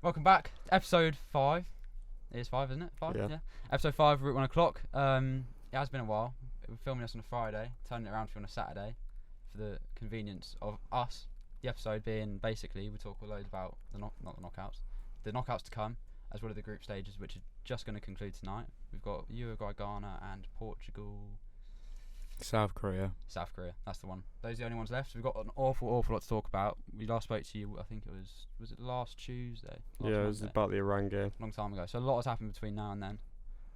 Welcome back. Episode 5. It is 5, isn't it? 5? Yeah. Episode 5 of RouteOneO'Clock. It has been a while. We're filming this on a Friday, turning it around for on a Saturday for the convenience of us. The episode being basically, we talk a load about not the knockouts to come, as well as the group stages, which are just going to conclude tonight. We've got Uruguay, Ghana, and Portugal. South Korea, that's the one. Those are the only ones left. So we've got an awful lot to talk about. We last spoke to you, I think it was it last Tuesday? It was about the Iran game. Long time ago. So a lot has happened between now and then.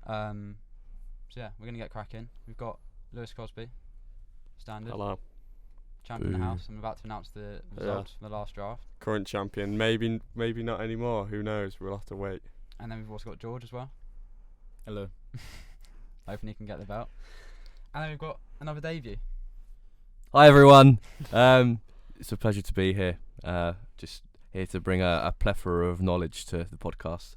So yeah, we're going to get cracking. We've got Lewis Crosby, standard. Hello. Champion in the house. I'm about to announce the results from the last draft. Current champion. Maybe not anymore. Who knows? We'll have to wait. And then we've also got George as well. Hello. Hoping he can get the belt. And then we've got another debut. Hi everyone. It's a pleasure to be here. Just here to bring a plethora of knowledge to the podcast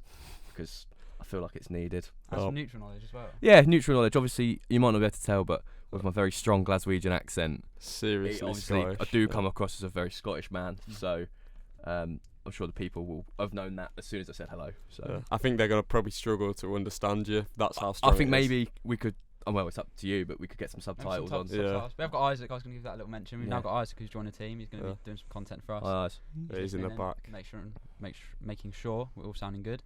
because I feel like it's needed. And some neutral knowledge as well. Yeah, neutral knowledge. Obviously, you might not be able to tell, but with my very strong Glaswegian accent, Seriously, obviously Scottish. I do come across as a very Scottish man. So I'm sure the people will have known that as soon as I said hello. So I think they're gonna probably struggle to understand you. That's how strong. I think it is. maybe we could. Well, it's up to you, but we could get some subtitles on. Subtitles. We have got Isaac. I was going to give that a little mention. We've now got Isaac who's joined the team. He's going to be doing some content for us. He's in the back. Making sure we're all sounding good.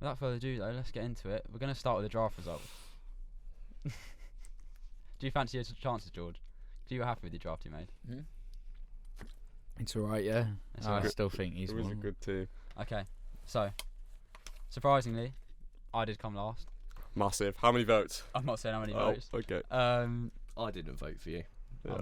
Without further ado, though, let's get into it. We're going to start with the draft results. Do you fancy your chances, George? Are you happy with the draft you made? Mm-hmm. It's alright, yeah. I still think he's It was one. a good team. Okay, so surprisingly, I did come last. Massive. How many votes? I'm not saying how many votes. Okay. I didn't vote for you. Yeah.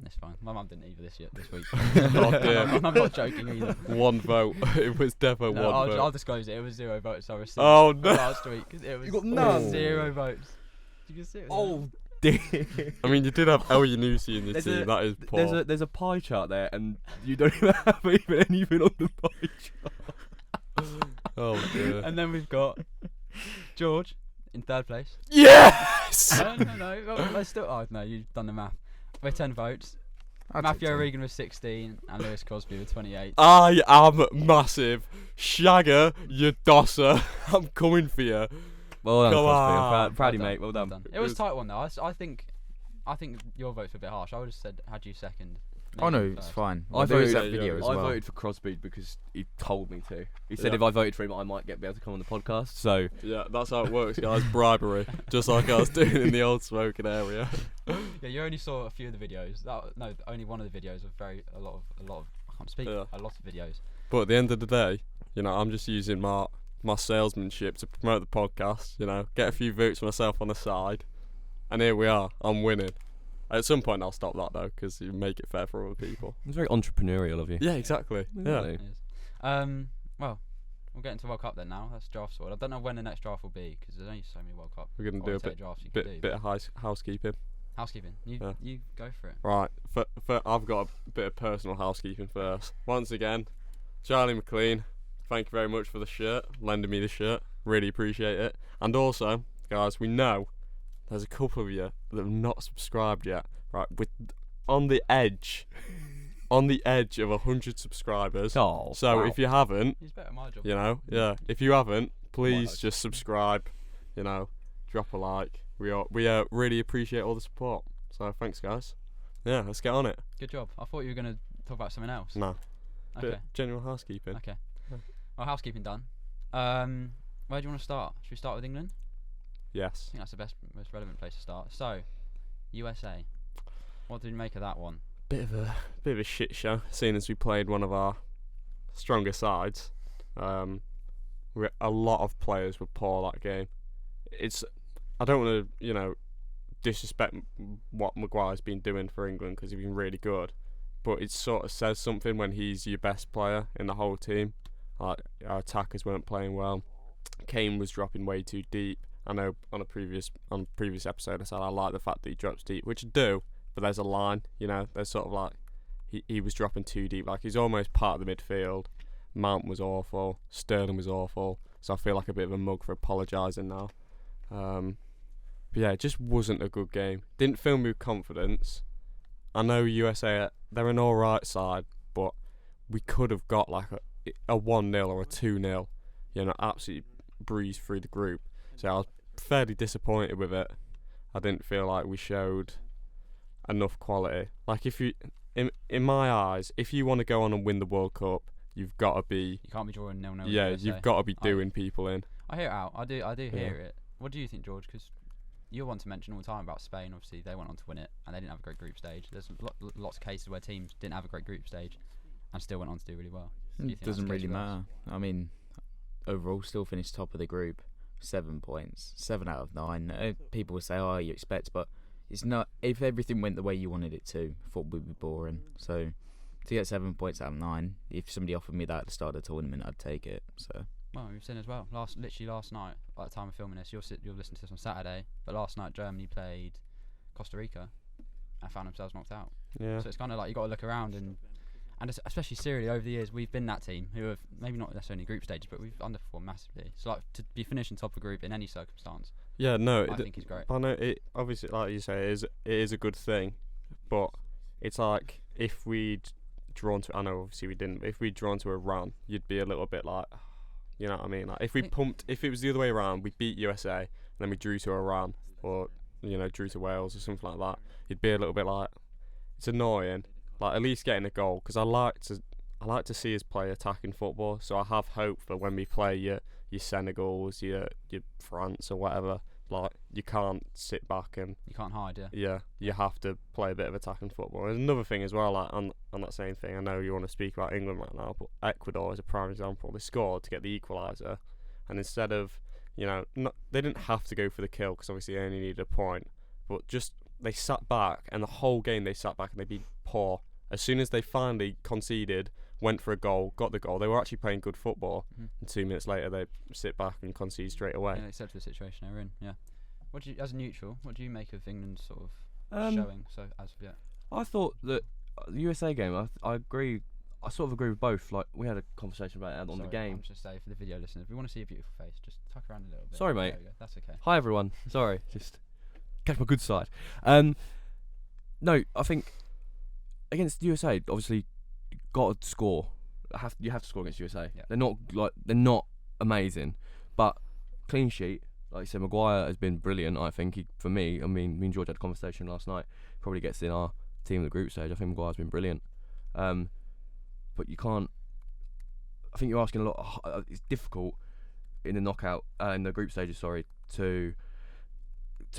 It's fine. My mum didn't either this week. Oh, dear. I'm not joking either. One vote. It was definitely No, one vote. I'll disclose it. It was 0 votes. I received Oh no! last week. It was You got none? 0 votes. You can see it. Dear. I mean, you did have El Yunusi in your There's team. a- That is poor. There's a pie chart there, and you don't even have even anything on the pie chart. Oh dear. And then we've got George in 3rd place. Yes. No. Let's still. Oh no, you've done the math. We're 10 votes. Matthew O'Regan was 16, and Lewis Crosby with 28. I am massive. Shagger, you dosser. I'm coming for you. Well done, Come Crosby. on. I'm proud of you, Well mate. Well done. It was a tight one though. I think your votes were a bit harsh. I would have said had you second. Oh no, maybe it's first. fine. I There is voted- that video as I well. voted for Crosby because he told me to. He said Yeah. if I voted for him, I might be able to come on the podcast. So Yeah, that's how it works, guys. Bribery, just like I was doing in the old smoking area. Yeah, you only saw a few of the videos. Only one of the videos of a lot of. I can't speak. Yeah. A lot of videos. But at the end of the day, I'm just using my salesmanship to promote the podcast. Get a few votes myself on the side, and here we are. I'm winning. At some point, I'll stop that though, because you make it fair for other people. it's very entrepreneurial of you. Yeah, exactly. Yeah. It is. Well, we'll get into World Cup then now. That's draft sorted. I don't know when the next draft will be because there's only so many World Cup. We're gonna do a drafts you can do. bit of housekeeping. Housekeeping. You go for it. Right. I've got a bit of personal housekeeping first. Once again, Charlie McLean, thank you very much for the shirt, lending me the shirt. Really appreciate it. And also, guys, we know there's a couple of you that have not subscribed yet. Right, on the edge of 100 subscribers. Oh, So wow. if you haven't, He's better at my job. if you haven't, please Wow. just subscribe. Drop a like. We really appreciate all the support. So thanks, guys. Yeah, let's get on it. Good job. I thought you were gonna talk about something else. No, Okay. bit of general housekeeping. Okay. Yeah. Well, housekeeping done. Where do you want to start? Should we start with England? I Yes. think that's the most relevant place to start. So, USA. What did you make of that one? Bit of a shit show, seeing as we played one of our stronger sides. A lot of players were poor that game. I don't want to disrespect what Maguire's been doing for England because he's been really good, but it sort of says something when he's your best player in the whole team. Like, our attackers weren't playing well. Kane was dropping way too deep. I know on previous episode I said I like the fact that he drops deep, which I do, but there's a line, there's sort of like he was dropping too deep, like he's almost part of the midfield. Mount was awful, Sterling was awful, so I feel like a bit of a mug for apologising now. But yeah, it just wasn't a good game. Didn't fill me with confidence. I know USA, they're an alright side, but we could have got like a 1-0 or a 2-0, absolutely breeze through the group. So I was fairly disappointed with it. I didn't feel like we showed enough quality. Like, if you, in my eyes, if you want to go on and win the World Cup, you've got to be. You can't be drawing 0-0. Yeah, you've got to be doing people in. I hear it out. I do hear it. What do you think, George? Because you're one to mention all the time about Spain. Obviously, they went on to win it, and they didn't have a great group stage. There's lots of cases where teams didn't have a great group stage, and still went on to do really well. It doesn't really matter. I mean, overall, still finished top of the group, 7 points, 7 out of 9. People will say, "Oh, you expect," but it's not. If everything went the way you wanted it to, football would be boring. So, to get 7 points out of 9, if somebody offered me that at the start of the tournament, I'd take it. So. Well, we've seen as well. Literally last night, at the time of filming this, you'll listen to this on Saturday. But last night, Germany played Costa Rica and found themselves knocked out. Yeah. So it's kind of like you got to look around and especially Syria over the years, we've been that team who have maybe not necessarily group stages, but we've underperformed massively. So like to be finishing top of group in any circumstance, Yeah, no, I think is great. I know it. Obviously, like you say, it is a good thing, but it's like if we'd drawn to. I know, obviously, we didn't. But if we'd drawn to Iran, you'd be a little bit like. You know what I mean? Like if it was the other way around, we beat USA and then we drew to Iran, or drew to Wales or something like that. You'd be a little bit like, it's annoying. Like at least getting a goal, because I like to see us play attacking football. So I have hope for when we play your Senegals, your France or whatever. Like you can't sit back and you can't hide. Yeah, you have to play a bit of attacking football. There's another thing as well, like on that same thing. I know you want to speak about England right now, but Ecuador is a prime example. They scored to get the equaliser, and instead of they didn't have to go for the kill because obviously they only needed a point, but just they sat back, and the whole game they sat back and they'd be poor. As soon as they finally conceded, went for a goal, got the goal, they were actually playing good football. And 2 minutes later they sit back and concede straight away. Yeah, except for the situation they're in. Yeah. What do you, as a neutral, what do you make of England's sort of showing? So as of yet, I thought that the USA game. I agree. I sort of agree with both. Like we had a conversation about it on the game. I'm just saying for the video listeners, if we want to see a beautiful face, just tuck around a little bit. Sorry, mate. There we go. That's okay. Hi everyone. Sorry, just catch my good side. No, I think against the USA, obviously, you got to score. You have to score against USA. Yeah. They're not amazing, but clean sheet. Like you said, Maguire has been brilliant. I think me and George had a conversation last night. Probably gets in our team in the group stage. I think Maguire's been brilliant. But you can't. I think you're asking a lot. It's difficult in the knockout, in the group stages. Sorry, to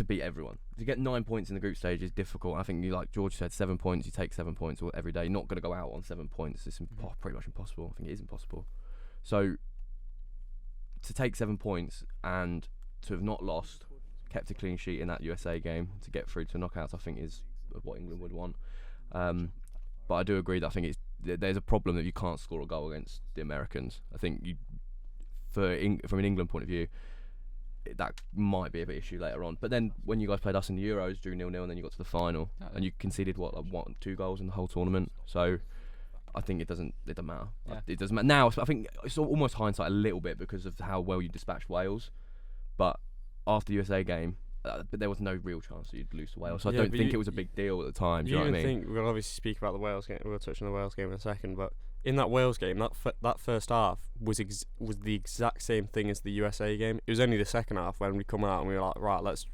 beat everyone. To get 9 points in the group stage is difficult. I think like George said, 7 points. You take 7 points every day. You're not going to go out on 7 points. It's pretty much impossible. I think it is impossible. So to take 7 points and to have not lost, kept a clean sheet in that USA game to get through to knockouts, I think is what England would want. But I do agree that I think there's a problem that you can't score a goal against the Americans. I think from an England point of view, that might be a bit issue later on. But then when you guys played us in the Euros, drew 0-0, and then you got to the final, and you conceded 2 goals in the whole tournament. So I think it doesn't matter. Yeah. It doesn't matter now. I think it's almost hindsight a little bit because of how well you dispatched Wales. But after the USA game, but there was no real chance that you'd lose to Wales. So I don't think it was a big deal at the time. Do you know what I mean? We'll obviously speak about the Wales game. We'll touch on the Wales game in a second. But in that Wales game, that first half was the exact same thing as the USA game. It was only the second half when we come out and we were like, right, let's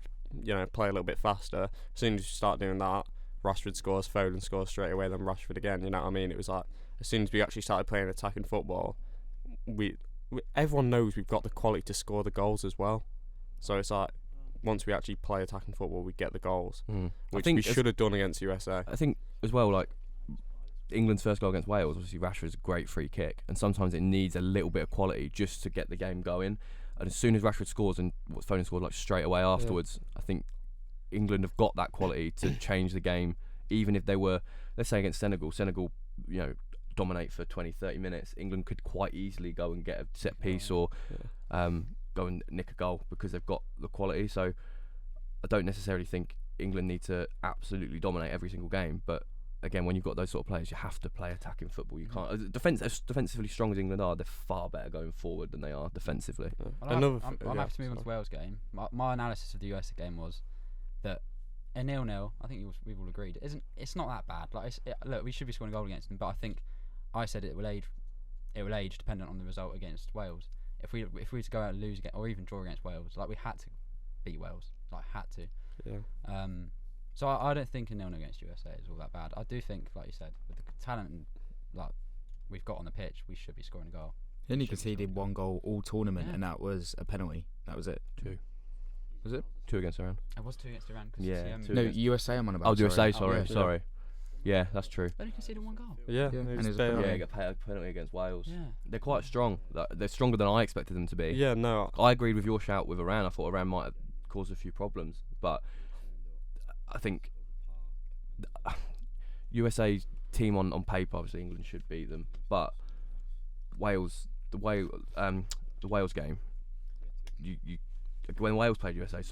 play a little bit faster. As soon as you start doing that, Rashford scores, Foden scores straight away, then Rashford again. You know what I mean? It was like as soon as we actually started playing attacking football, everyone knows we've got the quality to score the goals as well. So it's like once we actually play attacking football, we get the goals, which we should have done against USA. I think as well, like England's first goal against Wales, obviously Rashford's a great free kick, and sometimes it needs a little bit of quality just to get the game going. And as soon as Rashford scores and Foden scored like straight away afterwards, I think England have got that quality to change the game. Even if they were, let's say against Senegal, dominate for 20-30 minutes, England could quite easily go and get a set piece or go and nick a goal because they've got the quality. So I don't necessarily think England need to absolutely dominate every single game, but again, when you've got those sort of players, you have to play attacking football. You can't as defensively strong as England are, they're far better going forward than they are defensively. I'm happy to move on to the Wales game. My analysis of the US game was that a 0-0, I think we've all agreed, it's not that bad. Like look, we should be scoring a goal against them, but I think I said it will it will age dependent on the result against Wales. If we were to go out and lose again, or even draw against Wales, like we had to beat Wales, like had to. Yeah. So I don't think a 0-0 against USA is all that bad. I do think, like you said, with the talent and like we've got on the pitch, we should be scoring a goal. He only conceded 1 goal all tournament, and that was a penalty. That was it. 2. Was it? 2 against Iran. It was 2 against Iran. Yeah, 2 No, against- USA I'm on about. Oh, USA, sorry. sorry. Yeah, that's true. They only conceded 1 goal. Yeah. Yeah, it and was it was a bare- penalty. Yeah, get paid a penalty against Wales. Yeah. They're quite strong. They're stronger than I expected them to be. Yeah, no. I agreed with your shout with Iran. I thought Iran might have caused a few problems, but I think USA's team on paper, obviously England should beat them, but the Wales game, when Wales played USA,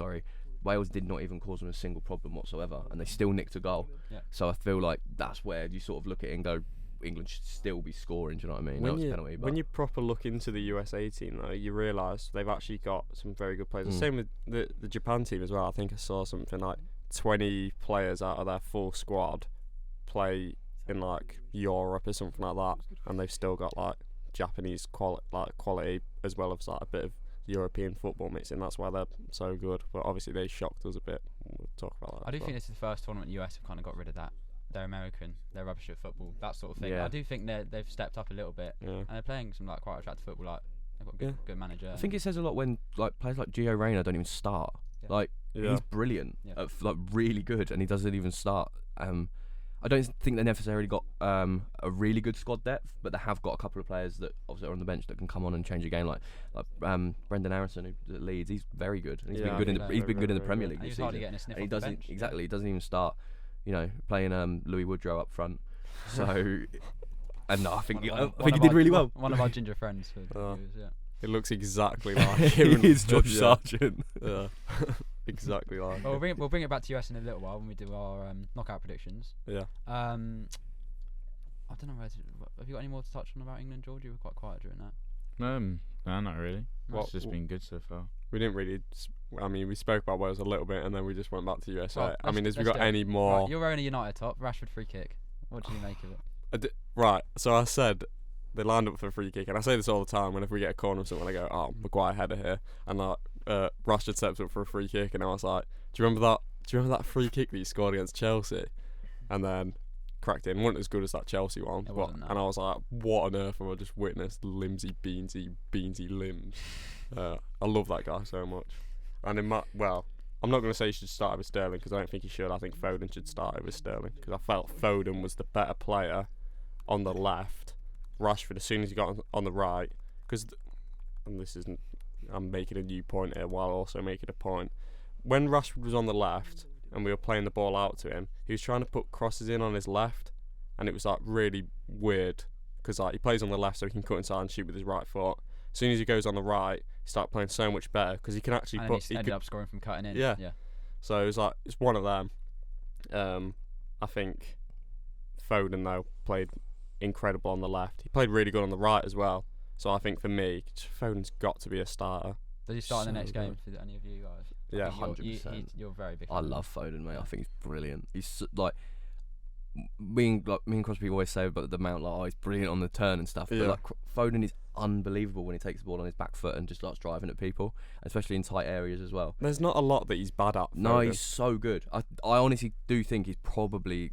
Wales did not even cause them a single problem whatsoever, and they still nicked a goal. Yeah. So I feel like that's where you sort of look at it and go, England should still be scoring. Do you know what I mean? When That was a you, penalty, but when you proper look into the USA team, though, you realise they've actually got some very good players. The same with the Japan team as well. I think I saw something like 20 players out of their full squad play in like Europe or something like that, and they've still got like Japanese quality as well as like a bit of European football mixing. That's why they're so good. But obviously they shocked us a bit. We'll talk about that. I do think this is the first tournament US have kind of got rid of that. They're American, they're rubbish at football, that sort of thing. Yeah. I do think they've stepped up a little bit, Yeah. and they're playing some like quite attractive football. Like they've got a good manager. I think it says a lot when like players like Gio Reyna don't even start. Yeah. Like Yeah. he's brilliant, Yeah. like really good, and he doesn't even start. I don't think they necessarily got a really good squad depth, but they have got a couple of players that obviously are on the bench that can come on and change a game. Like Brendan Harrison, who's at Leeds, he's very good, and he's Yeah, been good in he's the he's been good in the very Premier good. League and this he's hardly season. getting a sniff And he off the doesn't bench. exactly. He doesn't even start. You know, playing Louis Woodrow up front. So, and no, I think he did really well. One of our ginger friends. For Oh. viewers, yeah. It looks exactly like him. He is Josh Yeah. Sargent. Yeah. Exactly like. Well, we'll bring it back to US in a little while when we do our knockout predictions. Yeah. I don't know have you got any more to touch on about England, George? You were quite quiet during that. No, not really. Well, It's just been good so far. We didn't really. I mean, we spoke about Wales a little bit, and then we just went back to USA. Well, I mean, has we let's got do it. any more? Right, you're wearing a United top, Rashford free kick. What do you make of it? Right. So I said they lined up for a free kick, and I say this all the time. Whenever we get a corner or something, I go, "Oh, Maguire header here," and like Rashford steps up for a free kick, and I was like, "Do you remember that? Do you remember that free kick that he scored against Chelsea?" And then cracked in. Wasn't as good as that Chelsea one, It but wasn't, no. and I was like, "What on earth have I just witnessed? Limsy, beansy limbs." I love that guy so much. And I'm not going to say he should start over Sterling because I don't think he should. I think Foden should start over Sterling because I felt Foden was the better player on the left. Rashford, as soon as he got on the right, and this isn't, I'm making a new point here while also making a point. When Rashford was on the left and we were playing the ball out to him, he was trying to put crosses in on his left, and it was like really weird because like he plays on the left so he can cut inside and shoot with his right foot. As soon as he goes on the right, he starts playing so much better because he can actually And put. he ended up scoring from cutting in. Yeah. Yeah. So it was like it's one of them. I think Foden though played incredible on the left. He played really good on the right as well. So I think for me, Foden's got to be a starter. Does he start in the So next game good. for any of you guys? Yeah, I think you're- 100%. You're very big. I fan of him. love Foden, mate. Yeah. I think he's brilliant. He's like me and Crosby always say about the Mount, like, oh, he's brilliant on the turn and stuff. Yeah. But like Foden is unbelievable when he takes the ball on his back foot and just starts driving at people, especially in tight areas as well. There's not a lot that he's bad at. No, Foden. he's so good. I honestly do think he's probably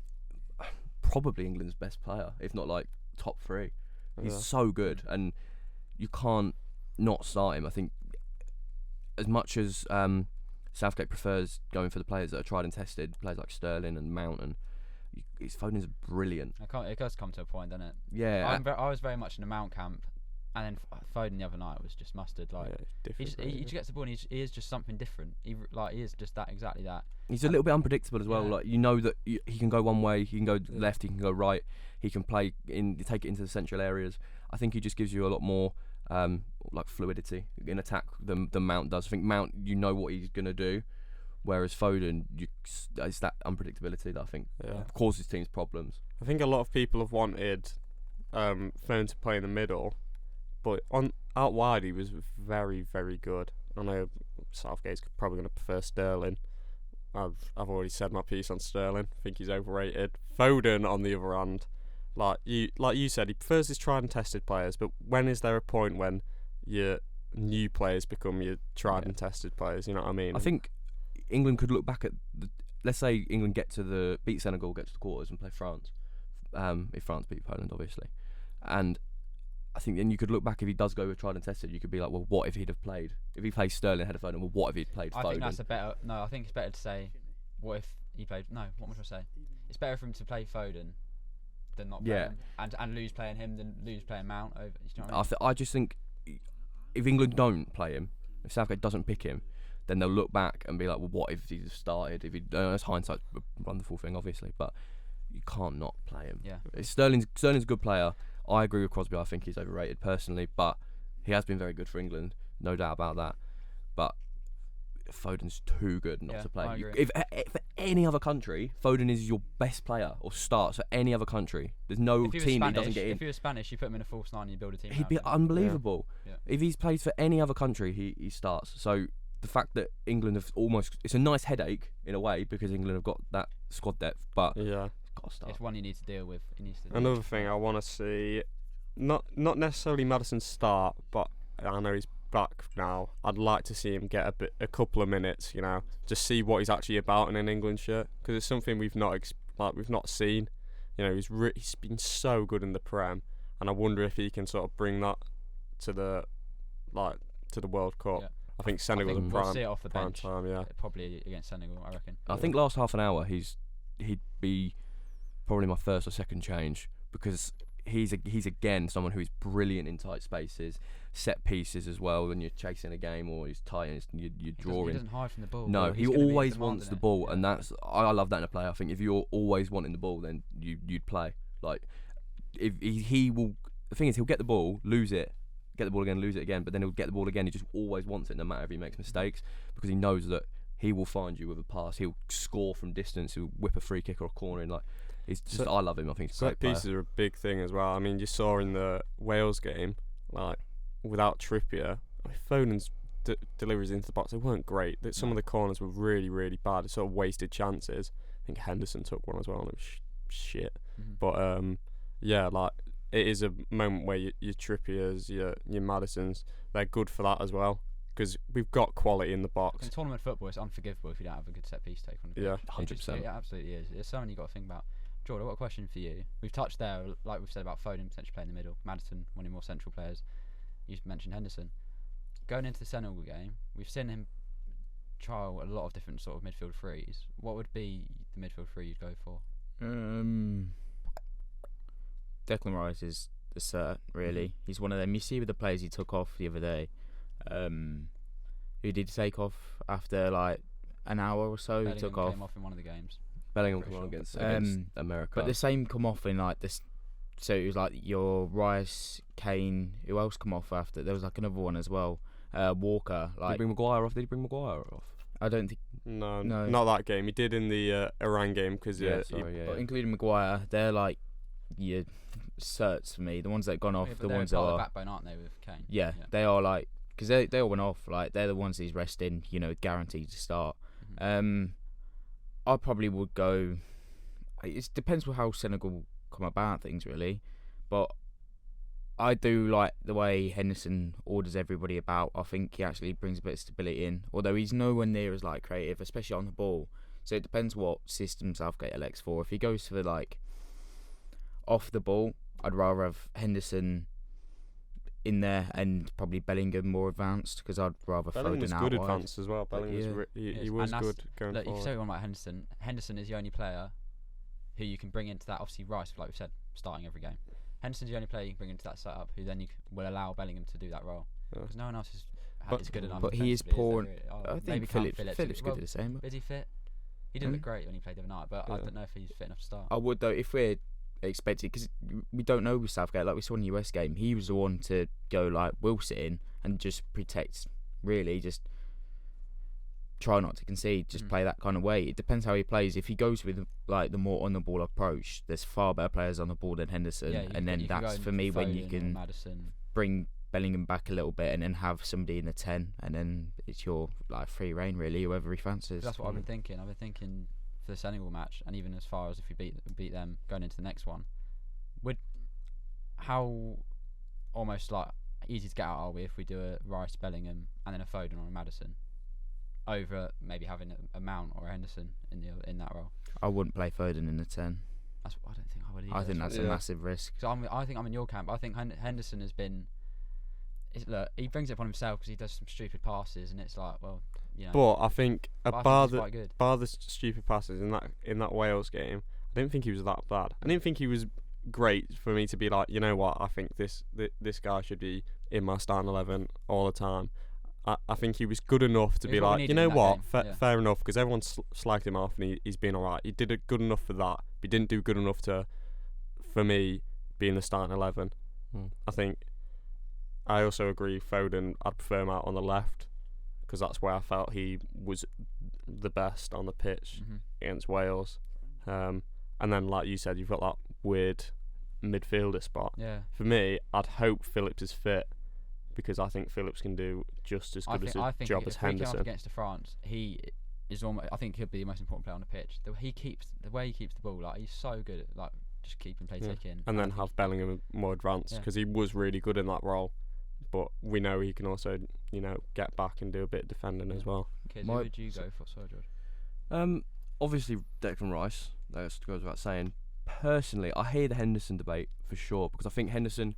England's best player, if not like top 3. He's Yeah. so good, and you can't not start him. I think as much as Southgate prefers going for the players that are tried and tested, players like Sterling and Mount, and Foden's brilliant. It does come to a point, doesn't it? Yeah, I was very much in the Mount camp, and then Foden the other night was just mustard. Like Yeah, he different. just gets the ball, and he is just something different. He is just exactly that. he's a little bit unpredictable as well. Yeah. Like, you know that he can go one way, he can go left, he can go right, he can take it into the central areas. I think he just gives you a lot more like fluidity in attack than Mount does. I think Mount, you know what he's gonna do, whereas Foden, it's that unpredictability that I think causes teams problems. I think a lot of people have wanted Foden to play in the middle, but out wide he was very, very good. I know Southgate's probably going to prefer Sterling. I've already said my piece on Sterling. I think he's overrated. Foden, on the other hand, Like you said, he prefers his tried and tested players. But when is there a point when your new players become your tried and tested players? You know what I mean? I think England could look back at let's say England beat Senegal, get to the quarters, and play France. If France beat Poland, obviously, and I think then you could look back, if he does go with tried and tested, you could be like, well, what if he'd have played? If he plays Sterling ahead of Foden, well, what if he'd played Foden? I think that's a better. No, I think it's better to say, what if he played? No, what am I trying to say? It's better for him to play Foden than not play him, and lose playing him than lose playing Mount over. You know what I mean? I just think if England don't play him, if Southgate doesn't pick him, then they'll look back and be like, well, what if he just started? If he, that's hindsight's a wonderful thing, obviously, but you can't not play him. Yeah. Sterling's a good player. I agree with Crosby. I think he's overrated personally, but he has been very good for England, no doubt about that. But Foden's too good not to play. I agree. If for any other country, Foden is your best player or starts for any other country. There's no team that he doesn't get in. If he was Spanish, you put him in a false nine and you build a team. He'd be unbelievable. Yeah. If he's played for any other country, he starts. So the fact that England have it's a nice headache in a way, because England have got that squad depth, but Yeah. got to start. It's one you need to deal with. Another thing I want to see, not necessarily Maddison start, but I know he's back now. I'd like to see him get a couple of minutes, you know, just see what he's actually about in an England shirt, because it's something we've not seen. You know, he's been so good in the Prem, and I wonder if he can sort of bring that to the World Cup. Yeah. I think Senegal's a we'll see it off the prime bench. time, yeah. Probably against Senegal, I reckon. I think last half an hour he'd be probably my first or second change, because he's again someone who is brilliant in tight spaces, set pieces as well. When you're chasing a game or he's tight and you're drawing. He doesn't hide from the ball. No, he always wants the ball, and yeah. I love that in a player. I think if you're always wanting the ball, then you'd play. Like if he will. The thing is, he'll get the ball, lose it, get the ball again, lose it again, but then he'll get the ball again. He just always wants it, no matter if he makes mistakes, because he knows that he will find you with a pass. He'll score from distance. He'll whip a free kick or a corner in. Like, it's just, I love him. I think he's a great Set player. pieces are a big thing as well. I mean, you saw in the Wales game, like without Trippier, Foden's deliveries into the box, they weren't great. Some of the corners were really, really bad. Sort of wasted chances. I think Henderson took one as well, and it was shit. Mm-hmm. But yeah, like it is a moment where your Trippiers, your Maddisons, they're good for that as well, because we've got quality in the box. In tournament football, it's unforgivable if you don't have a good set piece take on the pitch. Yeah, 100%. It absolutely is. It's something you've got to think about. Jordan, I've got a question for you. We've touched there, like we've said about Foden potentially playing in the middle, Maddison, one of your more central players. You mentioned Henderson. Going into the Senegal game, we've seen him trial a lot of different sort of midfield threes. What would be the midfield three you'd go for? Declan Rice is the cert, really. He's one of them. You see with the players he took off the other day. Who did he take off after like an hour or so? Bellingham He took off. came off in one of the games. Bellingham Pretty come on sure. against America. But the same come off in like this. So it was like your Rice, Kane. Who else come off after? There was like another one as well. Walker. Did he Like bring Maguire off? Did he bring Maguire off? I don't think. No, No. not that game. He did in the Iran game, because But including Maguire, they're like your certs for me. The ones that gone off, Yeah, but the they're ones part that of the are. backbone, aren't they, with Kane? Yeah, they are like, because they all went off. Like they're the ones he's resting. You know, guaranteed to start. Mm-hmm. I probably would go. It depends on how Senegal come about things, really. But I do like the way Henderson orders everybody about. I think he actually brings a bit of stability in, although he's nowhere near as like creative, especially on the ball. So it depends what system Southgate elects for. If he goes for like off the ball, I'd rather have Henderson in there and probably Bellingham more advanced, because I'd rather Bellingham Foden was out good wide. advanced as well. Bellingham was he was And good going Look, you forward. say one about Henderson. Henderson is the only player who you can bring into that. Obviously, Rice, like we said, starting every game. Henderson's the only player you can bring into that setup who then will allow Bellingham to do that role, because no one else is good enough. But he is defensively, poor. is there, really? I think Phillips could do the same. Is he fit? He didn't look great when he played the other night, but I don't know if he's fit enough to start. I would though, if we're expected, because we don't know with Southgate. Like we saw in the US game, he was the one to go like, we'll sit in and just protect. Really, just try not to concede. Just play that kind of way. It depends how he plays. If he goes with like the more on the ball approach, there's far better players on the ball than Henderson, and then that's for me when you can bring Bellingham back a little bit and then have somebody in the 10, and then it's your like free reign really, whoever he fancies. That's what I've been thinking. For the Senegal match, and even as far as if we beat them going into the next one, how almost like easy to get out are we if we do a Rice, Bellingham, and then a Foden or a Maddison, over maybe having a Mount or a Henderson in that role? I wouldn't play Foden in the 10. I don't think I would either. I think that's a Yeah. massive risk. So I think I'm in your camp. I think Henderson has been. Look, he brings it upon himself because he does some stupid passes, and it's like, well, you know. But I think but I bar think he's quite good. the stupid passes in that Wales game, I didn't think he was that bad. I didn't think he was great for me to be like, you know what, I think this guy should be in my starting 11 all the time. I think he was good enough to It's be what we like, needed you know in that what, game, yeah. fair enough, because everyone slagged him off and he's been alright. He did it good enough for that, but he didn't do good enough for me being the starting 11. I think I also agree Foden, I'd prefer him out on the left because that's where I felt he was the best on the pitch against Wales. And then, like you said, you've got that weird midfielder spot. Yeah. For me, I'd hope Phillips is fit because I think Phillips can do just as good I a think job if as we came up Henderson. against France, he is almost. I think he'll be the most important player on the pitch. The way he keeps the ball, like he's so good at like just keeping play taking. And then have Bellingham more advanced because he was really good in that role. But we know he can also, get back and do a bit of defending as well. Kids, who would you go for? Sorry, George. Obviously Declan Rice. That goes without saying. Personally, I hear the Henderson debate for sure because I think Henderson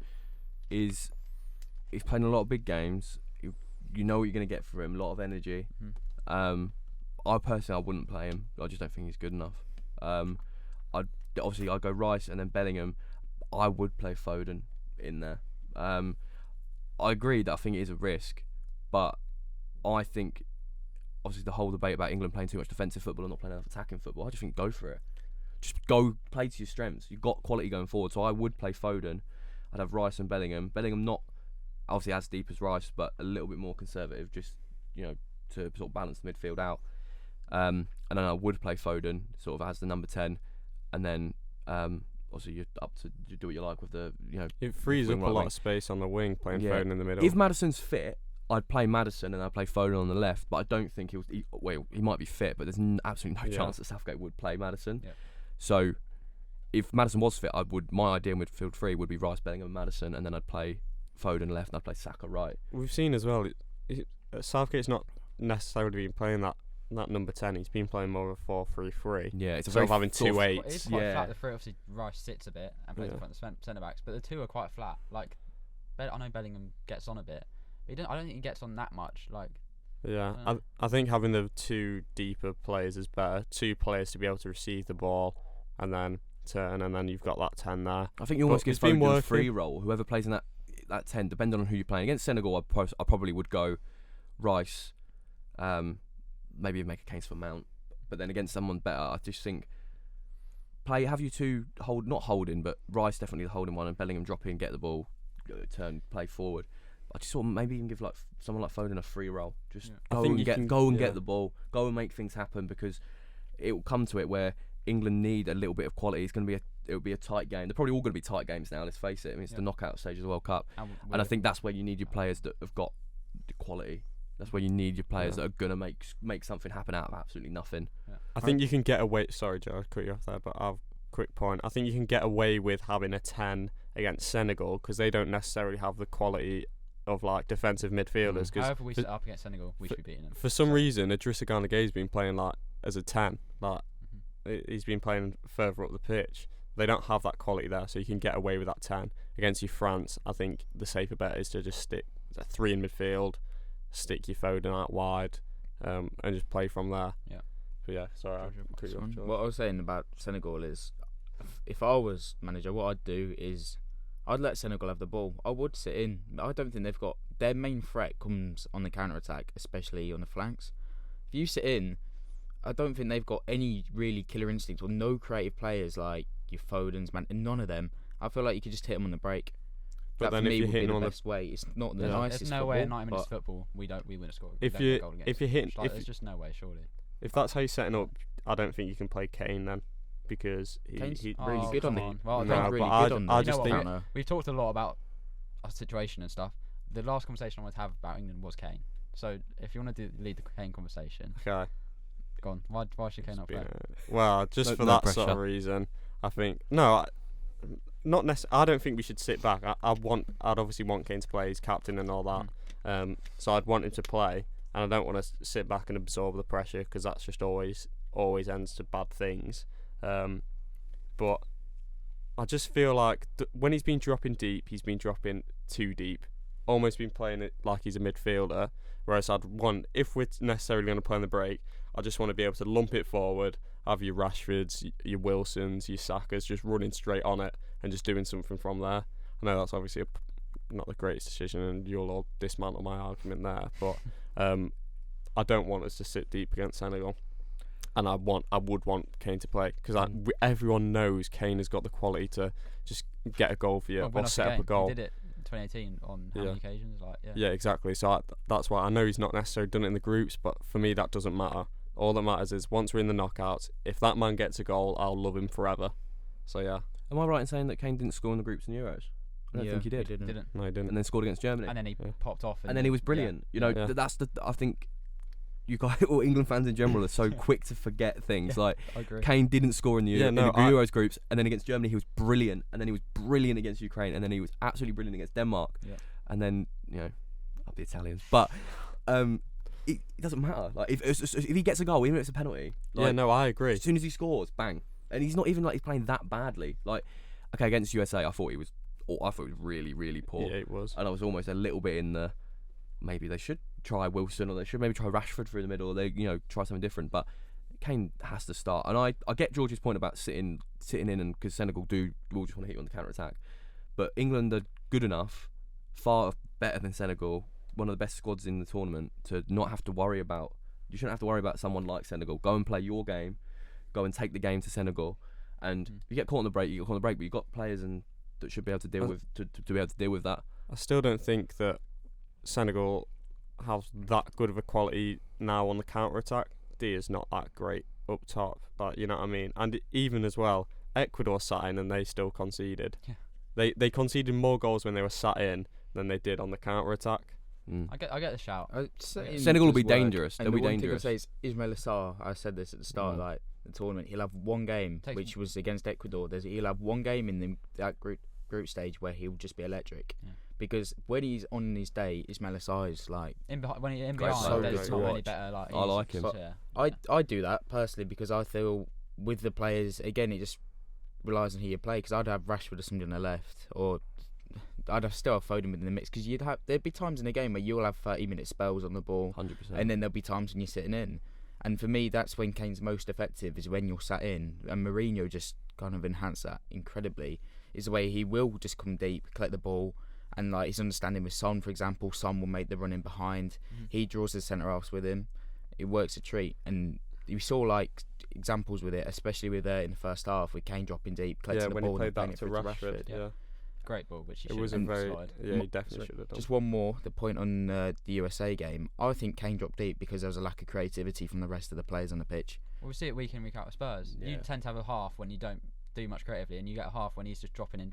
he's playing a lot of big games. You know what you're going to get for him. A lot of energy. I wouldn't play him. I just don't think he's good enough. I'd go Rice and then Bellingham. I would play Foden in there. I agree that I think it is a risk, but I think obviously the whole debate about England playing too much defensive football and not playing enough attacking football, I just think go for it. Just go play to your strengths. You've got quality going forward, so I would play Foden. I'd have Rice and Bellingham. Bellingham not obviously as deep as Rice, but a little bit more conservative, just to sort of balance the midfield out. And then I would play Foden sort of as the number 10, and then obviously you're up to do what you like with the It frees up a lot of space on the wing playing Foden in the middle. If Maddison's fit, I'd play Maddison and I'd play Foden on the left, but I don't think he might be fit, but there's absolutely no chance that Southgate would play Maddison. Yeah. So if Maddison was fit, my idea in midfield 3 would be Rice, Bellingham, and Maddison, and then I'd play Foden left and I'd play Saka right. We've seen as well, Southgate's not necessarily been playing that number 10. He's been playing more of a 4-3-3. Yeah, it's sort of having two It's eights. quite flat. The three, obviously Rice sits a bit and plays in front of the centre backs, but the two are quite flat. Like, I know Bellingham gets on a bit, but I don't think he gets on that much. Like, I think having the two deeper players is better. 2 players to be able to receive the ball and then turn, and then you've got that 10 there. I think you almost give Foden a free role. Whoever plays in that 10, depending on who you're playing against Senegal, I probably would go Rice. Maybe make a case for Mount, but then against someone better, I just think have you two not holding, but Rice definitely the holding one, and Bellingham drop in, get the ball, turn, play forward. I just thought maybe even give like someone like Foden a free role. Just go and get the ball, go and make things happen, because it will come to it where England need a little bit of quality. It'll be a tight game. They're probably all going to be tight games now. Let's face it. I mean, it's the knockout stage of the World Cup, and I think that's where you need your players that have got the quality. That's where you need your players that are going to make something happen out of absolutely nothing. Yeah. I think you can get away. Sorry, Joe, I cut you off there, but I'll quick point. I think you can get away with having a 10 against Senegal because they don't necessarily have the quality of like defensive midfielders. However we set up against Senegal, we should be beating them. For some reason, Idrissa Gana Gueye's been playing like as a 10. Like he's been playing further up the pitch. They don't have that quality there, so you can get away with that 10 against your France. I think the safer bet is to just stick a 3 in midfield. Stick your Foden out wide, and just play from there. Yeah. But yeah, sorry. What I was saying about Senegal is, if I was manager, what I'd do is I'd let Senegal have the ball. I would sit in. I don't think they've got their main threat comes on the counter attack, especially on the flanks. If you sit in, I don't think they've got any really killer instincts or no creative players like your Fodens, man. None of them. I feel like you could just hit them on the break. But that then for if me you're would be hitting the on best way. It's not the nicest There's no football, way in 90 minutes football we win a score. If you're hitting, there's just no way, surely. If that's how you're setting up, I don't think you can play Kane then, because Kane's he really good on the. Well, Kane's really good on the. I just think we've talked a lot about our situation and stuff. The last conversation I wanted to have about England was Kane. So if you want to lead the Kane conversation, okay, go on. Why should Kane not play? Well, just for that sort of reason, I think not necessarily. I don't think we should sit back. I'd obviously want Kane to play. He's captain and all that. So I'd want him to play, and I don't want to sit back and absorb the pressure because that's just always ends to bad things. But I just feel like when he's been dropping deep, he's been dropping too deep. Almost been playing it like he's a midfielder. Whereas I'd want, if we're necessarily going to play on the break, I just want to be able to lump it forward, have your Rashfords, your Wilsons, your Sakas just running straight on it and just doing something from there. I know that's obviously not the greatest decision, and you'll all dismantle my argument there, but I don't want us to sit deep against Senegal. And I would want Kane to play because everyone knows Kane has got the quality to just get a goal for you or set up a goal. He did it in 2018 on how many occasions? Yeah, exactly. So that's why I know he's not necessarily done it in the groups, but for me that doesn't matter. All that matters is once we're in the knockouts, if that man gets a goal, I'll love him forever. So yeah. Am I right in saying that Kane didn't score in the groups in Euros? I don't think he did. He didn't. No, he didn't. And then scored against Germany. And then he popped off. And then he was brilliant. You know, that's I think you guys, all England fans in general, are so quick to forget things. Like Kane didn't score in the Euros groups, and then against Germany he was brilliant, and then he was brilliant against Ukraine, and then he was absolutely brilliant against Denmark, and then up the Italians. But it doesn't matter. Like if he gets a goal, even if it's a penalty, I agree. As soon as he scores, bang, and he's not even like he's playing that badly. Like against USA, I thought he was really, really poor. Yeah, it was. And I was almost a little bit in the maybe they should try Wilson, or they should maybe try Rashford through the middle, or they try something different. But Kane has to start. And I get George's point about sitting in, and because Senegal will just want to hit you on the counter attack. But England are good enough, far better than Senegal, one of the best squads in the tournament, to not have to worry about. You shouldn't have to worry about someone like Senegal. Go and play your game, go and take the game to Senegal. And if you get caught on the break, you get caught on the break. But you've got players that should be able to deal with to be able to deal with that. I still don't think that Senegal have that good of a quality now on the counter attack. D is not that great up top, but you know what I mean. And even as well, Ecuador sat in and they still conceded. Yeah. They conceded more goals when they were sat in than they did on the counter attack. I get the shout. Senegal will be dangerous. They'll be dangerous. Thing I say is Ismail Assar. I said this at the start, like the tournament. He'll have one game, which was against Ecuador. He'll have one game in that group stage where he'll just be electric. Yeah. Because when he's on his day, Ismail Assar is like when he's in behind, there's not really better. Like I like him. I do that personally because I feel with the players again, it just relies on who you play. Because I'd have Rashford or somebody on the left, or I'd still have Foden within the mix. Because there'd be times in a game where you'll have 30-minute spells on the ball, 100%, and then there'll be times when you're sitting in. And for me, that's when Kane's most effective, is when you're sat in. And Mourinho just kind of enhanced that incredibly. Is the way he will just come deep, collect the ball. And like his understanding with Son, for example, Son will make the run in behind. He draws the centre halves with him. It works a treat, and you saw like examples with it, especially with in the first half with Kane dropping deep, collecting the ball, when he played and that to Rashford. Yeah, great ball, which it wasn't very. Yeah, he definitely should have done. Just one more, the point on the USA game. I think Kane dropped deep because there was a lack of creativity from the rest of the players on the pitch. Well, we see it week in, week out with Spurs. You tend to have a half when you don't do much creatively, and you get a half when he's just dropping in.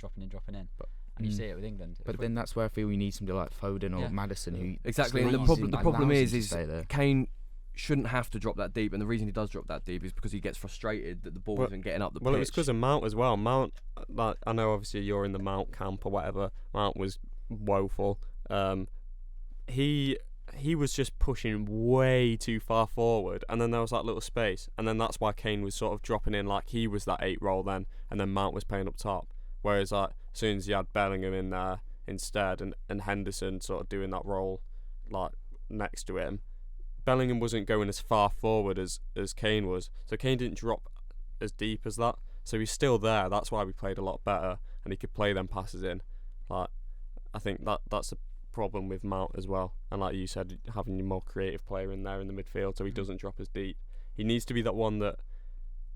And you see it with England. But then that's where I feel we need somebody like Foden or Maddison who exactly. And the problem is Kane shouldn't have to drop that deep, and the reason he does drop that deep is because he gets frustrated that the ball isn't getting up the pitch. Well, it was because of Mount as well. Mount, like, I know obviously you're in the Mount camp or whatever. Mount was woeful. He was just pushing way too far forward, and then there was that little space, and then that's why Kane was sort of dropping in like he was that 8 role then, and then Mount was playing up top. Whereas like as soon as you had Bellingham in there instead, and Henderson sort of doing that role like next to him, Bellingham wasn't going as far forward as Kane was. So Kane didn't drop as deep as that. So he's still there. That's why we played a lot better, and he could play them passes in. Like I think that's a problem with Mount as well. And like you said, having a more creative player in there in the midfield, so he doesn't drop as deep. He needs to be that one that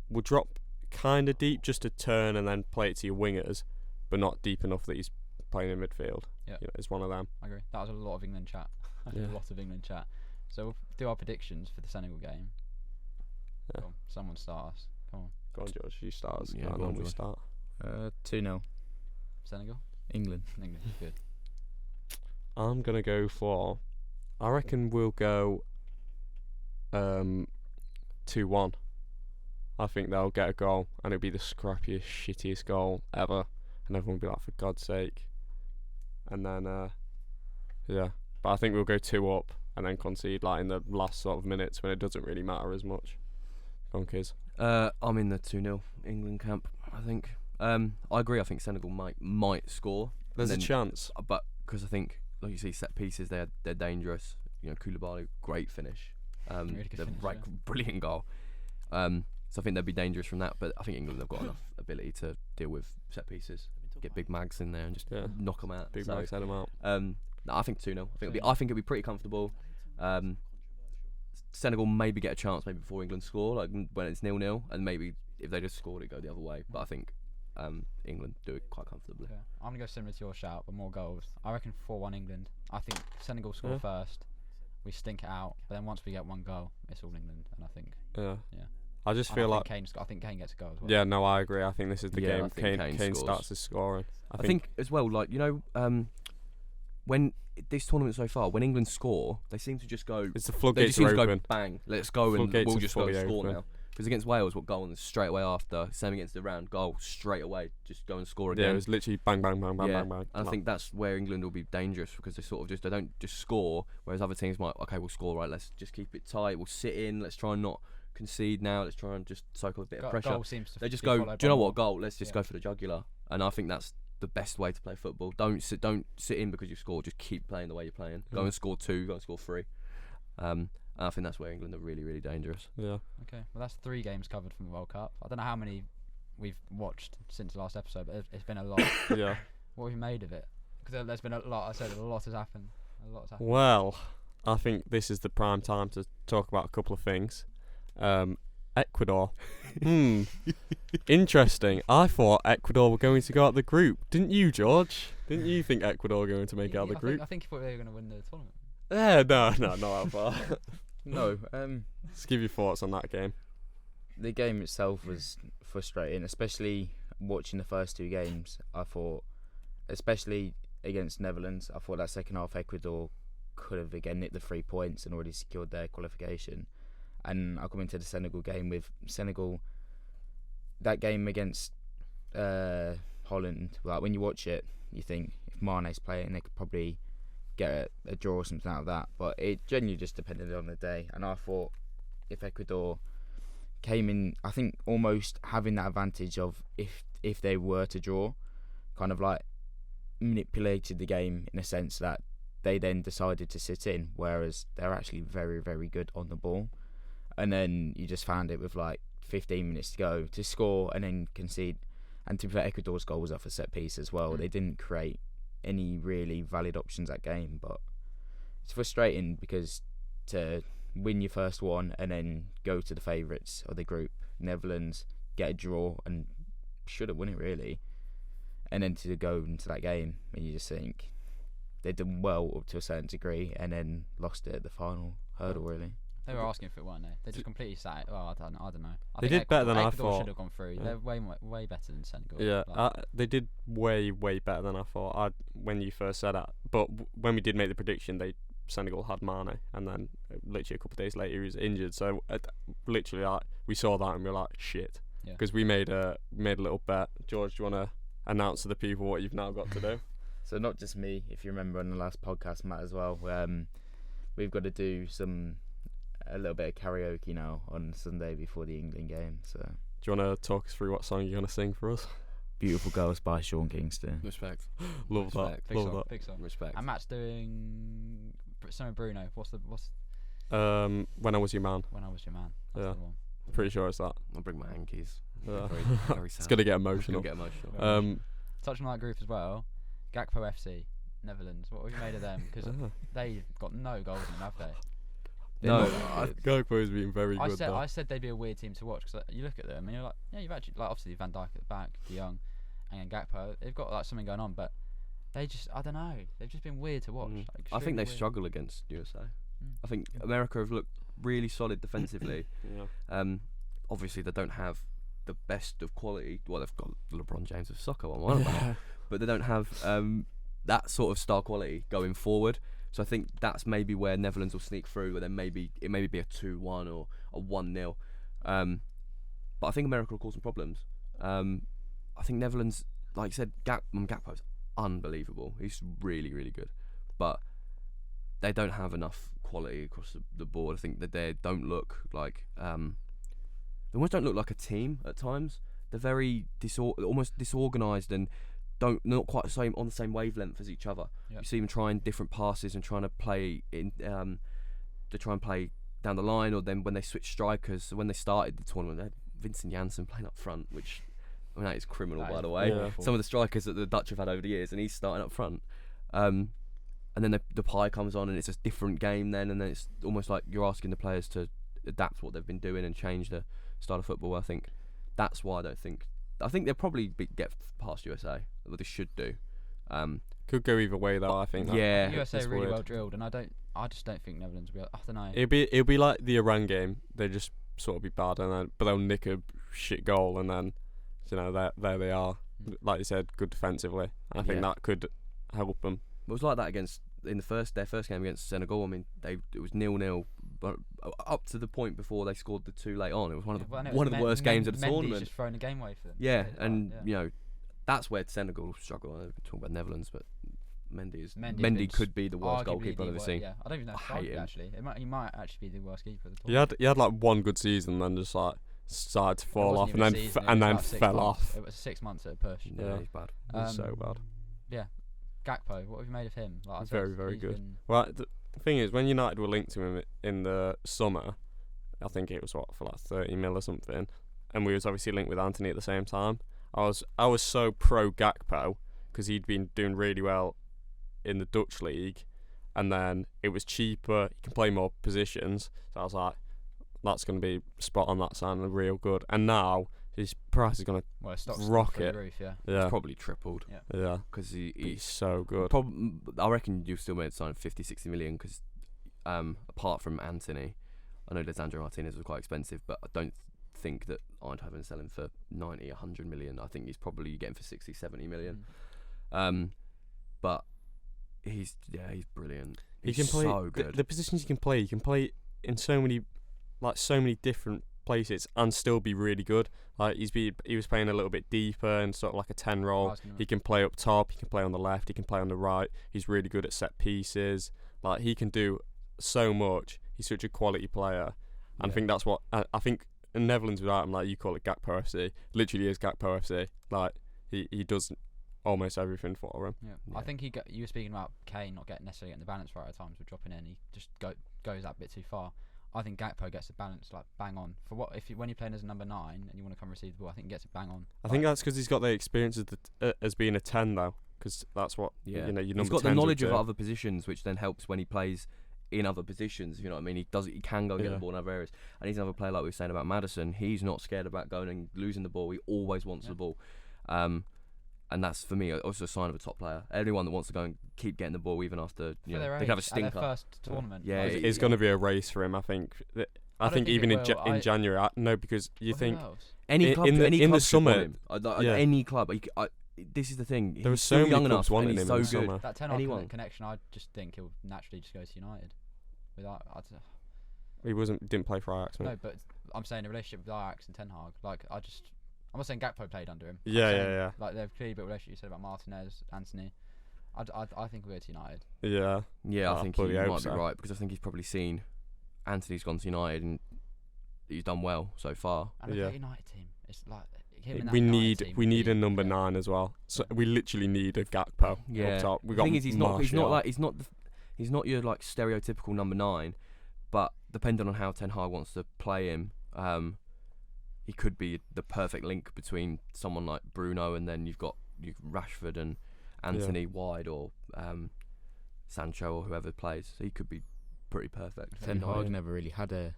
will drop kind of deep just to turn and then play it to your wingers, but not deep enough that he's playing in midfield. Yeah, it's one of them. I agree. That was a lot of England chat. A lot of England chat. So we'll do our predictions for the Senegal game. Yeah. Cool. Someone start us. Come on. Go on, George. You start us. Yeah, we start. 2-0. Senegal? England. Good. I'm going to go for... I reckon we'll go 2-1. I think they'll get a goal, and it'll be the scrappiest, shittiest goal ever. and everyone will be like, for God's sake. And then, yeah. But I think we'll go 2 up and then concede like in the last sort of minutes when it doesn't really matter as much. Go on, Kiz. I'm in the 2-0 England camp, I think. I agree. I think Senegal might score. There's a chance. But because I think, like you see, set pieces, they're dangerous. You know, Koulibaly, great finish. Really good finish, Brilliant goal. So I think they'd be dangerous from that. But I think England have got enough ability to deal with set pieces. Get big mags in there and just knock them out. Big mags, head them out. No, I think 2-0. I think it'll be pretty comfortable. Senegal maybe get a chance maybe before England score, like when it's 0-0, and maybe if they just scored it go the other way. But I think England do it quite comfortably. Yeah. I'm gonna go similar to your shout, but more goals. I reckon 4-1 England. I think Senegal score first. We stink it out, but then once we get 1 goal, it's all England, and I think. Yeah. Yeah. I just feel like I think Kane gets a goal as well. Yeah, no, I agree. I think this is the game. Kane Kane starts his scoring. I think as well, like, you know, when this tournament so far, when England score, they seem to just go. It's the They floodgates just seem are to open. go bang, let's go, and Floodgates we'll are just go fully score open. now. Because against Wales, what goal and straight away after, same against Iran, goal straight away, just go and score again. Yeah, it was literally bang, bang, bang, bang, bang, bang. And I think that's where England will be dangerous because they don't just score, whereas other teams might, okay, we'll score, right, let's just keep it tight, we'll sit in, let's try and not concede now, let's try and just soak up a bit of pressure. Goal seems to they just be go, followed do you know by what, more. goal, let's just go for the jugular. And I think that's the best way to play football. Don't sit in because you scored, just keep playing the way you're playing. Go and score 2, go and score 3. And I think that's where England are really, really dangerous. Yeah. Okay, well that's 3 games covered from the World Cup. I don't know how many we've watched since the last episode, but it's been a lot. Yeah. What have you made of it? Because there's been a lot. I said a lot has happened. Well, I think this is the prime time to talk about a couple of things. Ecuador. Interesting. I thought Ecuador were going to go out the group. Didn't you, George? Didn't you think Ecuador were going to make it out the group? I think you thought they were going to win the tournament. No, not that far. No, Just give your thoughts on that game. the game itself was frustrating, especially watching the first 2 games. I thought, especially against Netherlands, I thought that second half Ecuador could have again nicked the 3 points and already secured their qualification. And I come into the Senegal game with Senegal. That game against Holland, like when you watch it, you think if Mane's playing, they could probably get a draw or something out of that. But it genuinely just depended on the day. And I thought if Ecuador came in, I think almost having that advantage of if they were to draw, kind of like manipulated the game in a sense that they then decided to sit in, whereas they're actually very, very good on the ball. And then you just found it with like 15 minutes to go to score and then concede. And to be fair, Ecuador's goal was off a set piece as well. They didn't create any really valid options that game, but it's frustrating because to win your first one and then go to the favourites of the group, Netherlands, get a draw and should have won it really, and then to go into that game and you just think they've done well up to a certain degree and then lost it at the final hurdle really. They were asking for it, weren't they? They just completely sat it. Oh, I don't know. They did better than I Ecuador thought. should have gone through. Yeah. They're way better than Senegal. Yeah, Like, they did way better than I thought. When you first said that, but when we ddid make the prediction, Senegal had Mane, and then literally a couple of days later he was injured. So literally, we saw that and we were like, shit, because we made a little bet. George, do you want to announce to the people what you've now got to do? So not just me, if you remember on the last podcast, Matt, as well. We've got to do a little bit of karaoke now on Sunday before the England game. So do you want to talk us through what song you're going to sing for us? Beautiful Girls by Sean Kingston. Respect. Love that. Big song. Respect. And Matt's doing something Bruno. What's When I Was Your Man. When I Was Your Man? That's Yeah. the one. Pretty sure it's that. I'll bring my hankies. Yeah. Very sad. It's going to get It's emotional. gonna get emotional. Touching on that group as well, Gakpo FC, Netherlands. What have you made of them? Because they've got no goals in them, have they? No, Gakpo's been very good. I said they'd be a weird team to watch because you look at them and you're like, yeah, you've actually like obviously Van Dijk at the back, De Jong, and Gakpo. They've got like something going on, but they just I don't know. They've just been weird to watch. Like, I think they extremely weird. struggle against USA. I think America have looked really solid defensively. Obviously they don't have the best of quality. Well, they've got LeBron James of soccer on one of them, but they don't have that sort of star quality going forward. So I think that's maybe where Netherlands will sneak through, and then maybe be a 2-1 or a 1-0. But I think America will cause some problems. I think Netherlands, like I said, Gakpo's unbelievable. He's really, really good, but they don't have enough quality across the board. I think that they don't look like they almost don't look like a team at times. They're very almost disorganised and not quite on the same wavelength as each other. Yep. You see them trying different passes and trying to play in to try and play down the line, or then when they switch strikers. So when they started the tournament, they had Vincent Janssen playing up front, which that is criminal, by the way. awful. Some of the strikers that the Dutch have had over the years, and he's starting up front. And then the pie comes on, and it's a different game then, and then it's almost like you're asking the players to adapt what they've been doing and change the style of football. I think that's why I think they'll probably get past USA, what they should do. Could go either way though. I think. Yeah, USA it's are really weird. well drilled, and I just don't think Netherlands will. I don't know. It'll be like the Iran game. They just sort of be bad, but they'll nick a shit goal, and then there they are. Like you said, good defensively. I think that could help them. It was like that in their first game against Senegal. I mean, it was 0-0, but up to the point before they scored the two late on. It was one of the worst games of the tournament. Mendy's just throwing a game away for them. Yeah, and you know, that's where Senegal struggle. I don't talk about Netherlands, but Mendy could be the worst goalkeeper I've ever seen. Yeah, I don't even know if I hate him. actually. He might actually be the worst keeper of the tournament. He had like one good season, and then just like started to fall off, and then fell off. It was 6 months at a push. Yeah, he's bad. It was so bad. Yeah, Gakpo. What have you made of him? Like I said, Very, very he's good. been- Well, the thing is, when United were linked to him in the summer, I think it was for like 30 mil or something, and we was obviously linked with Anthony at the same time. I was so pro Gakpo because he'd been doing really well in the Dutch league, and then it was cheaper. He can play more positions, so I was like, that's going to be spot on. That sounded real good. And now his price is going to It stock's rocket. through the roof, yeah. It's probably tripled. Yeah, Because he's so good. I reckon you've still made a sign 50-60 million because apart from Anthony, I know Lisandro Martinez was quite expensive, but I don't think that Eindhoven sell him for 90, 100 million. I think he's probably getting for 60, 70 million. But he's brilliant. He He's can play so good. the positions he can play in so many different places and still be really good. Like he was playing a little bit deeper and sort of like a 10 role. He can play up top, he can play on the left, he can play on the right. He's really good at set pieces. Like he can do so much. He's such a quality player. And I think that's what I think in Netherlands without him, like you call it Gakpo FC, literally is Gakpo FC. Like he does almost everything for him. Yeah. I think you were speaking about Kane not necessarily getting the balance right at times with dropping in. He just goes that bit too far. I think Gakpo gets the balance like bang on for when you're playing as a number 9 and you want to come receive the ball. I think he gets it bang on. I think that's because he's got the experience as being a 10 though, because that's what your number 10s He's got the knowledge would of do. other positions, which then helps when he plays in other positions. You know what I mean? He can go and get the ball in other areas. And he's another player like we were saying about Maddison. He's not scared about going and losing the ball. He always wants the ball. And that's for me also a sign of a top player. Anyone that wants to go and keep getting the ball even after they can have a stinker. At their first tournament. Yeah, It's going to be a race for him. I think. I think even in January, because you think any club, in any the club should summer, want him. Any club. This is the thing. There was so many young clubs enough wanting and him he's so in the good. summer. That 10 connection, I just think he'll naturally just go to United. He didn't play for Ajax. No, but I'm saying a relationship with Ajax and Ten Hag. Like I'm not saying Gakpo played under him. Yeah. Like they've clearly built a relationship. You said about Martinez, Anthony. I think we'll go to United. Yeah, I think bloody you hope might be so. right because I think he's probably seen Anthony's gone to United and he's done well so far. And that United team, it's like him in that we United team need would a be- number 9 as well. So we literally need a Gakpo up top. We The got thing is, he's not Martial. he's not your like stereotypical number 9, but depending on how Ten Hag wants to play him, he could be the perfect link between someone like Bruno and then you've got Rashford and Anthony wide or Sancho or whoever plays. So he could be pretty perfect. Ten Hag never really had a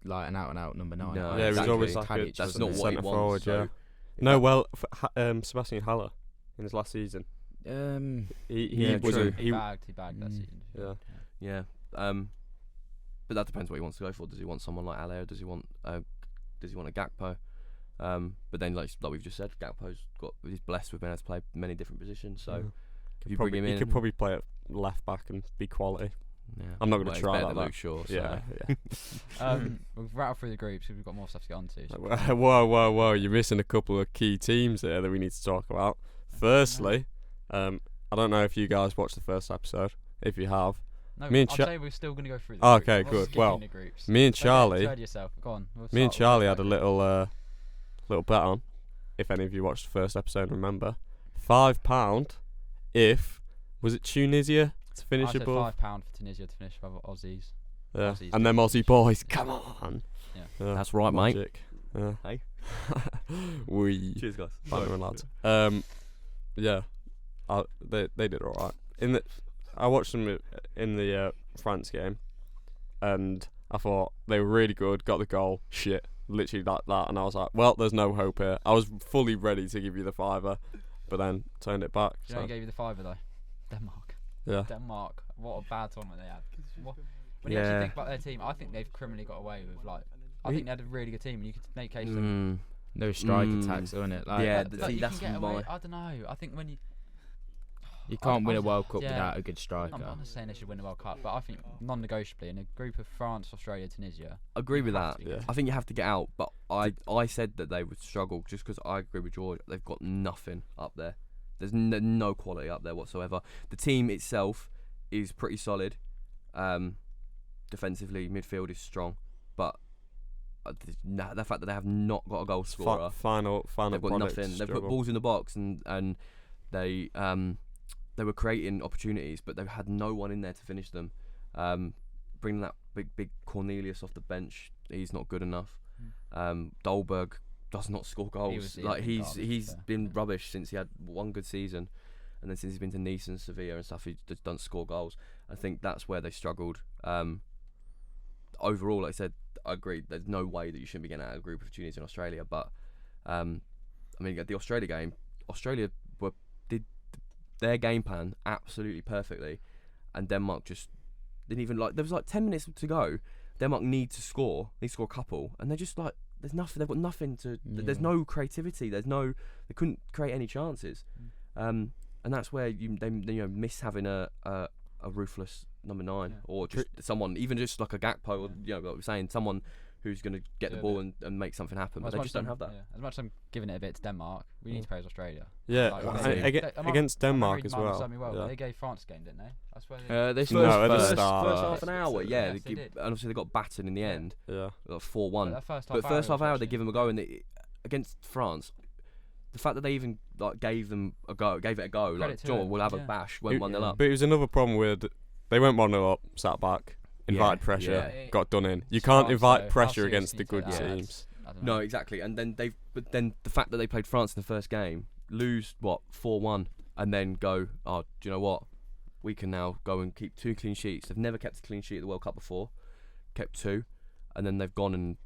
like an out and out number 9. No, Yeah, he was always like Tadic, that's wasn't not it? what he Centre wants. forward, So No, well, Sebastian Haller in his last season, he Yeah, wasn't. He bagged that season. yeah. But that depends what he wants to go for. Does he want someone like Ale or does he want a Gakpo? But then like we've just said, he's blessed with being able to play many different positions. So if you bring him in, he could probably play at left back and be quality. yeah. I'm not going Well, to he's try better like than that. Luke Shaw. So. Yeah. We'll rattle through the groups because we've got more stuff to get onto. So Whoa! You're missing a couple of key teams there that we need to talk about. Firstly, I don't know if you guys watched the first episode. If you have, No, me and I'd say we're still going to go through the Oh, groups. okay, We're not good. skipping Well, the groups. me and Don't Charlie, get yourself. Go on. me and Charlie had a little bet on. If any of you watched the first episode, remember, £5 if was it Tunisia to finish I said above? £5 for Tunisia to finish above Aussies. Yeah, Aussies and them Aussie boys, come on. Yeah. That's right, mate. Magic. Yeah. Hey. we. Cheers, guys. Fine, lads. Yeah, they did all right. I watched them in the France game, and I thought they were really good. Got the goal, shit, literally like that, and I was like, well, there's no hope here. I was fully ready to give you the £5, but then turned it back. Do you know who gave you the £5 though? Denmark. Yeah. Denmark. What a bad tournament they had. When you actually think about their team, I think they've criminally got away with I think they had a really good team, and you could make case them. No strike attacks, isn't it? Like, Yeah, But you that's can get away. my. I don't know. I think when you can't win a World Cup yeah. without a good striker. I'm not saying they should win the World Cup, but I think non-negotiably in a group of France, Australia, Tunisia. Agree with have that. to be Yeah. good. I think you have to get out, but I said that they would struggle just because I agree with George. They've got nothing up there. There's no quality up there whatsoever. The team itself is pretty solid. Defensively, midfield is strong, but the fact that they have not got a goal scorer, Final they've got product nothing. They put struggle. balls in the box and they were creating opportunities, but they had no one in there to finish them. Bringing that big Cornelius off the bench, he's not good enough. Dolberg does not score goals. He's been rubbish since he had one good season, and then since he's been to Nice and Sevilla and stuff, he just doesn't score goals. I think that's where they struggled. Overall, like I said, I agree. There's no way that you shouldn't be getting out of a group of Tunisia and Australia, but I mean, the Australia game, Australia did their game plan absolutely perfectly, and Denmark just didn't even there was 10 minutes to go. Denmark need to score a couple, and they're just there's nothing. They've got nothing to. Yeah. There's no creativity. They couldn't create any chances, and that's where they miss having a ruthless number 9 or just someone, even just like a Gakpo, or like we're saying, someone who's going to get the ball and make something happen. But they just don't have that. Yeah. As much as I'm giving it a bit to Denmark, we need to play as Australia. Yeah, Like, against Denmark as well. Yeah. They gave France a game, didn't they? I swear They No, at the start. First half an hour, yeah. Yes, they did. And obviously they got battered in the end, Yeah. 4-1. That first But half first half hour was they give them a go, and against France, the fact that they even gave it a go, Credit to John, it, we'll have a yeah. bash, went 1-0 up. But it was another problem with they went 1-0 up, sat back, invited pressure, yeah. got done in. You It's can't France, invite though. pressure How against the seriously good you take that? teams. I don't know. No, exactly. And then but then the fact that they played France in the first game, lose 4-1, and then go, oh, do you know what? We can now go and keep 2 clean sheets. They've never kept a clean sheet at the World Cup before, kept 2, and then they've gone and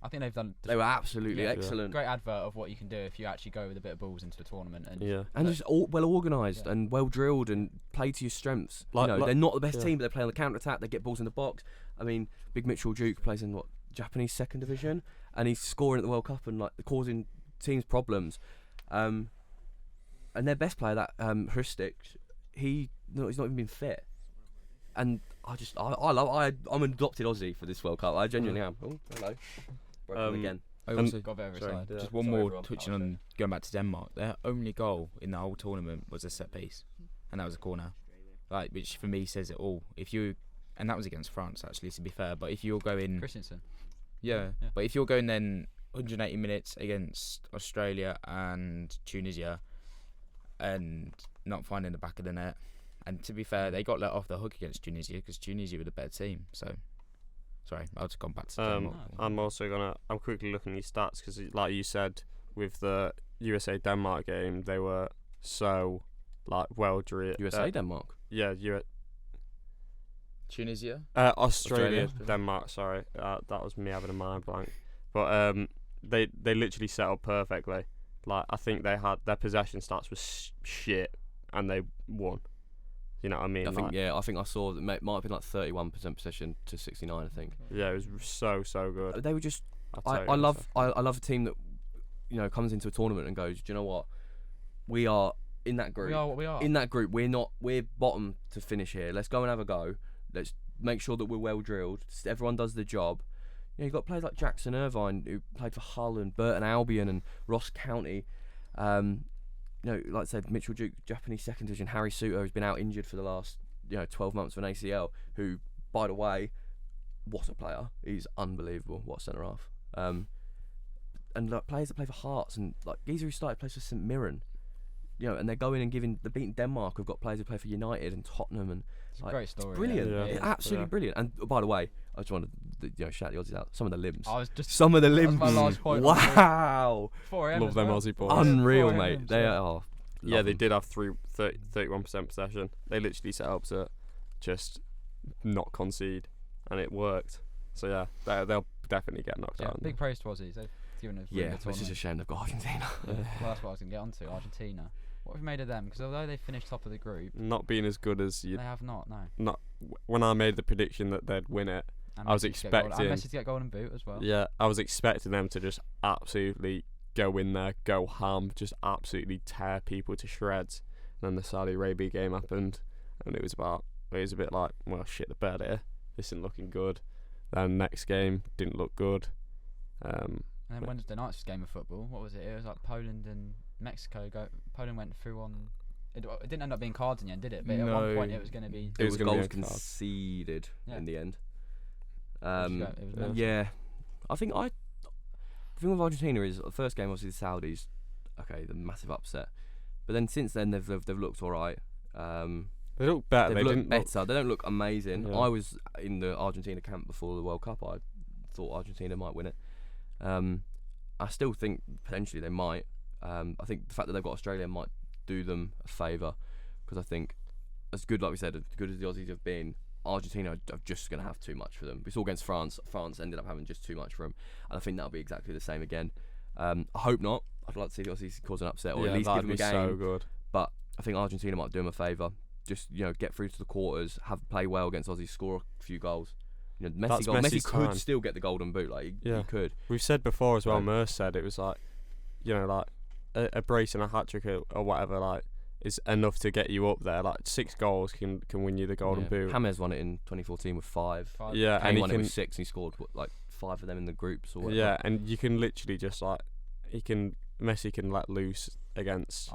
I think they've done. they were absolutely Yeah. excellent. Great advert of what you can do if you actually go with a bit of balls into the tournament. And Yeah. And just well organised Yeah. and well drilled and play to your strengths. Like- they're not the best yeah. team, but they play on the counter attack. They get balls in the box. I mean, Big Mitchell Duke plays in Japanese second division, and he's scoring at the World Cup and causing teams problems. And their best player, that Hristic, he's not even been fit. And I'm an adopted Aussie for this World Cup. I genuinely am. Oh, hello. Broken again. I also, got a bit Sorry. overside. Yeah. just one Sorry, more Rob. touching on going back to Denmark. Their only goal in the whole tournament was a set piece, and that was a corner, which for me says it all. And that was against France, actually, to be fair. But if you're going, Christensen. yeah. Yeah. But if you're going then 180 minutes against Australia and Tunisia, and not finding the back of the net, and to be fair, they got let off the hook against Tunisia because Tunisia were the better team. So, sorry, I'll just gone back to Denmark. I'm quickly looking at these stats because, like you said, with the USA Denmark game, they were so well drilled. USA, Denmark. Yeah, Tunisia. Australia, Australia. Denmark. Sorry, that was me having a mind blank. But they literally set up perfectly. I think they had their possession stats was shit, and they won. You know what I mean? I think I saw that it might have been 31% possession to 69. I think. Yeah, it was so good. They were just. I'll I tell you love a team that comes into a tournament and goes, do you know what? We are in that group. We are what we are. In that group, we're bottom to finish here. Let's go and have a go. Let's make sure that we're well drilled. Everyone does the job. You've got players like Jackson Irvine, who played for Hull and Burton Albion and Ross County. like I said, Mitchell Duke, Japanese second division, Harry Suter, who's been out injured for the last 12 months of an ACL, who, by the way, what a player. He's unbelievable. What a centre half. And like players that play for Hearts, and like Geezer who started plays for St Mirren, and they're going and they're beating Denmark. We've got players who play for United and Tottenham, and It's a great story. brilliant. Yeah. It's absolutely brilliant. And by the way, I just wanted to shout the Aussies out. Some of the limbs. I was just Some of the limbs. my last point. Wow. 4 Love them Aussie boys. Unreal, 4 mate. They are. Yeah, they did have 31% possession. They literally set up to just not concede, and it worked. So yeah, they'll definitely get knocked out. Big praise to Aussies. They've given us Yeah, it's just a shame they've got Argentina. Well, that's what I was going to get onto. Argentina. What have you made of them? Because although they finished top of the group, Not being as good as you. they have not. No. When I made the prediction that they'd win it, And I was Messi to get gold- expecting- and Messi to get golden boot as well. yeah, I was expecting them to just absolutely go in there, go ham, just absolutely tear people to shreds. And then the Saudi Arabia game happened, and it was a bit like, well, shit the bed here. This isn't looking good. Then next game didn't look good. And then Wednesday night's game of football. What was it? It was like Poland and Mexico. Poland went through on. It didn't end up being cards in the end, did it? But at one No. point it was going to be. It was gonna be goals a card. conceded Yeah. in the end. It was mental. Yeah, I think the thing with Argentina is the first game obviously the Saudis, okay, the massive upset, but then since then they've looked all right. They look better. They've They looked didn't better. They don't look amazing. Yeah. I was in the Argentina camp before the World Cup. I thought Argentina might win it. I still think potentially they might. I think the fact that they've got Australia might do them a favour, because I think as good, like we said, as good as the Aussies have been, Argentina are just going to have too much for them. We saw against France. France ended up having just too much for them, and I think that'll be exactly the same again. I hope not. I'd like to see the Aussies cause an upset, or yeah, at least give that'd them a be game. so good. But I think Argentina might do them a favour. Just get through to the quarters, play well against Aussie, score a few goals. That's Messi Messi's could time. still get the golden boot. Like he could. We've said before as well. Right. Merce said it was like, like a brace and a hat trick or whatever. Like is enough to get you up there. Like 6 goals can win you the golden boot. James won it in 2014 with 5. Yeah, Kane and he won it can. with 6. And he scored 5 of them in the groups or whatever. Yeah, and you can literally just Messi can let loose against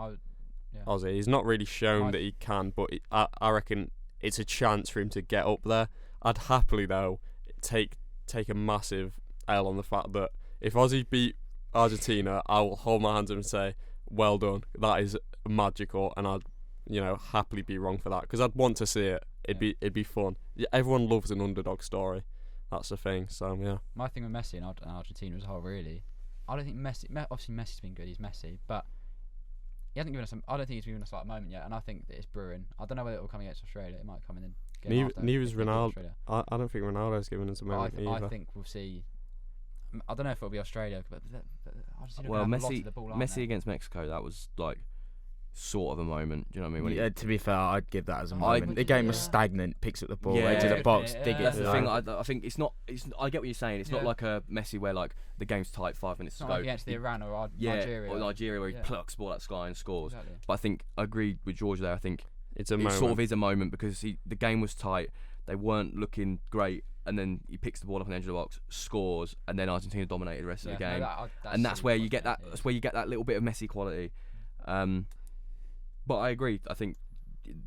Aussie. He's not really shown that he can, but I reckon it's a chance for him to get up there. I'd happily though take a massive L on the fact that if Aussie beat Argentina, I will hold my hands up and say, well done. That is magical, and I'd happily be wrong for that, because I'd want to see it. It'd be fun. Yeah, everyone loves an underdog story. That's the thing. So yeah. My thing with Messi and Argentina as a whole, really, I don't think Messi. Obviously, Messi's been good. He's Messi, but he hasn't given us. I don't think he's given us like a moment yet, and I think that it's brewing. I don't know whether it will come against Australia. It might come in the game after. Neither's if they beat Ronaldo. Australia. I don't think Ronaldo's given us a moment either. I think we'll see. I don't know if it'll be Australia, but Argentina Well, have a lot of the ball, aren't Messi they? against Mexico, that was like sort of a moment. Do you know what I mean? When Yeah, to be fair, I'd give that as a moment. The would game you? was stagnant, picks up the ball, Yeah. edge of the box, Yeah. dig it. That's to the the thing. line. I think it's not. I get what you're saying. It's not Yeah. like a Messi where like the game's tight, 5 minutes It's to not go. like against the Iran or Nigeria. or Nigeria where he Yeah. plucks the ball out of the sky and scores. Exactly. But I think I agree with George there. I think It's a it moment. sort of is a moment because the game was tight. They weren't looking great, and then he picks the ball up on the edge of the box, scores, and then Argentina dominated the rest of the game. And that's where you get that. That's where you get that little bit of Messi quality. But I agree. I think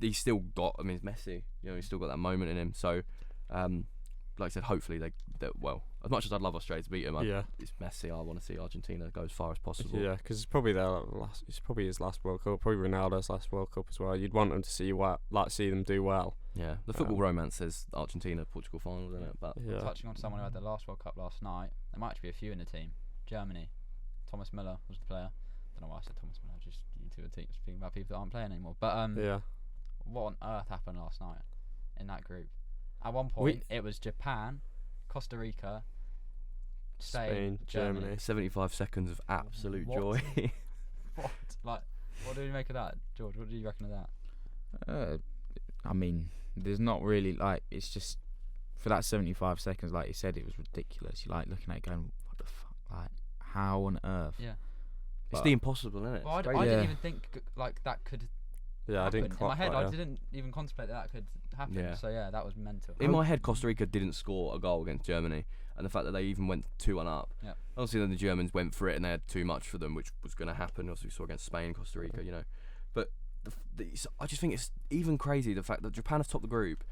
he's still got. I mean, it's Messi. He's still got that moment in him. So, like I said, hopefully they well. As much as I'd love Australia to beat him, it's Messi. I want to see Argentina go as far as possible. Yeah, because it's probably it's probably his last World Cup. Probably Ronaldo's last World Cup as well. You'd want them to see them do well. Yeah, the football romance says Argentina, Portugal final, isn't it? But Yeah. Touching on someone who had the last World Cup last night, there might actually be a few in the team. Germany, Thomas Müller was the player. Don't know why I said Thomas Müller. Just you two are speaking about people that aren't playing anymore. But Yeah. what on earth happened last night in that group? At one point, it was Japan, Costa Rica, Spain, Germany. 75 seconds of absolute What? joy. What? Like, what do you make of that, George? What do you reckon of that? I mean, there's not really it's just for that 75 seconds, like you said, it was ridiculous. You're looking at it going, what the fuck? How on earth? Yeah. It's the impossible, isn't it? Well, I crazy. didn't Yeah. even think that could Yeah, I didn't happened. In quite. my head, quite, I didn't even contemplate that could happen. Yeah. So yeah, that was mental. In my head, Costa Rica didn't score a goal against Germany, and the fact that they even went 2-1 up. Yep. Obviously, then the Germans went for it, and they had too much for them, which was going to happen. Obviously, we saw against Spain, Costa Rica, But I just think it's even crazy the fact that Japan have topped the group,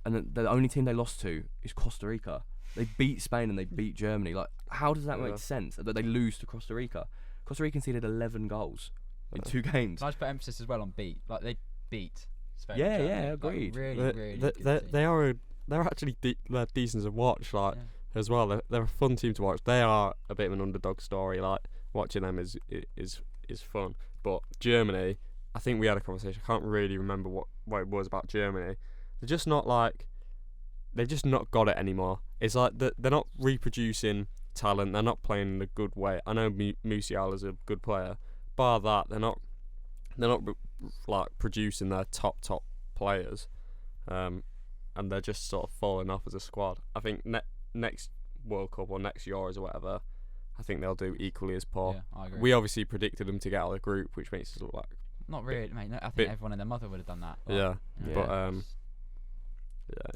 and the only team they lost to is Costa Rica. They beat Spain and they beat Germany. Like, how does that make sense? That they lose to Costa Rica? Costa Rica conceded 11 goals in 2 games. Can I just put emphasis as well on beat? Like they beat Spain. Yeah, and yeah, Germany. agreed. Like, really, really They, good team. they are they're actually they're decent to watch. Like as well, they're a fun team to watch. They are a bit of an underdog story. Like watching them is fun. But Germany, I think we had a conversation. I can't really remember what it was about Germany. They're just not like. They've just not got it anymore. It's like they're not reproducing talent. They're not playing in a good way. I know Musiala's a good player. Bar that, they're not like producing their top players, and they're just sort of falling off as a squad. I think next World Cup or next Euros or whatever, I think they'll do equally as poor. Yeah, I agree. We obviously predicted them to get out of the group, which makes us look like Not really, mate. No, I think bit- everyone and their mother would have done that. yeah. But it's-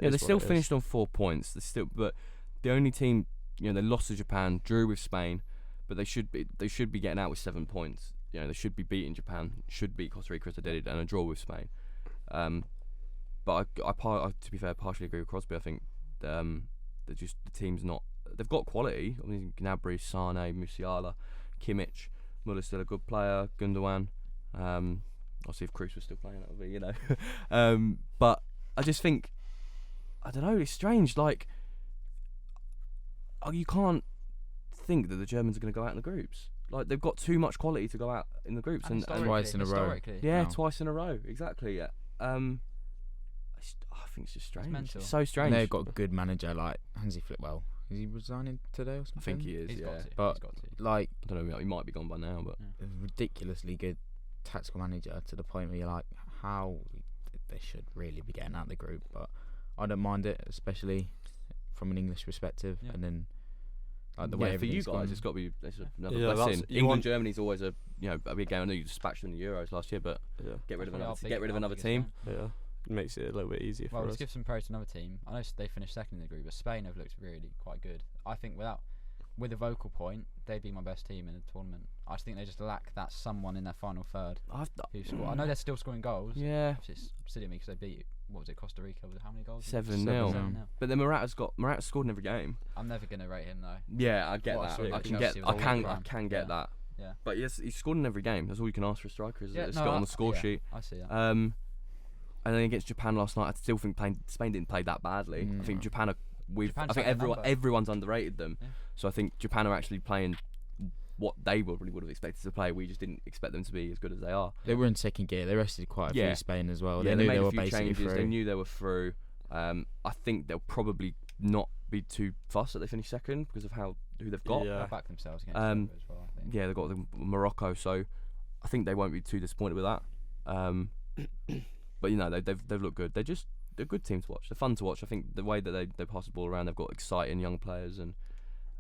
yeah, They still finished on 4 points. But the only team, they lost to Japan, drew with Spain, but they should be getting out with 7 points. They should be beating Japan, should beat Costa Rica as they did, and a draw with Spain. But to be fair, partially agree with Crosby. I think the team's not. They've got quality. I mean, Gnabry, Sane, Musiala, Kimmich, Muller's still a good player. Gundogan. Obviously, if Cruz was still playing, that would be, But I just think. I don't know, it's strange, like, you can't think that the Germans are going to go out in the groups. Like, they've got too much quality to go out in the groups. And twice in a row. Yeah, No. twice in a row, exactly. Yeah. I think it's just strange. mental. It's so strange. And they've got a good manager like Hansi Flick. Well, is he resigning today or I something? think he is, He's yeah. got to. But He's got to. like I don't know, he might be gone by now, but... a ridiculously good tactical manager to the point where you're like, how they should really be getting out of the group. But I don't mind it, especially from an English perspective. Yeah. And then like the way yeah, for you everything's guys, gone. it's got to be another Yeah, blessing. you England, want- Germany's always a big game. I know you dispatched them in the Euros last year, but Yeah, get rid of That's another probably our another biggest team. game. yeah. It makes it a little bit easier Well, for let's us. give some praise to another team. I know they finished second in the group, but Spain have looked really quite good. I think with a vocal point, they'd be my best team in the tournament. I just think they just lack that someone in their final third who score. I know they're still scoring goals. Yeah, It's silly of me because they beat, what was it, Costa Rica with how many goals? 7-0. 7-0. But then Morata's scored in every game. I'm never gonna rate him though. Yeah, I get What I that. saw I against can Chelsea get. was I all can. prime. I can get Yeah. that. Yeah. But yes, he's scored in every game. That's all you can ask for a striker. Is Yeah, it's no, got on the score yeah, sheet. I see that. And then against Japan last night, I still think Spain didn't play that badly. I think Japan are. Japan I think just had their number. everyone's underrated them. Yeah. So I think Japan are actually playing what they probably would have expected to play. We just didn't expect them to be as good as they are. They were in second gear. They rested quite a few Spain as well. Yeah, they knew made they a were few basically changes. through. They knew they were through. I think they'll probably not be too fussed that they finish second because of who they've got. Yeah. They'll back themselves against Um, Europe as well, I think. Yeah, they've got Morocco, so I think they won't be too disappointed with that. But they've looked good. They're a good team to watch. They're fun to watch. I think the way that they pass the ball around, they've got exciting young players, and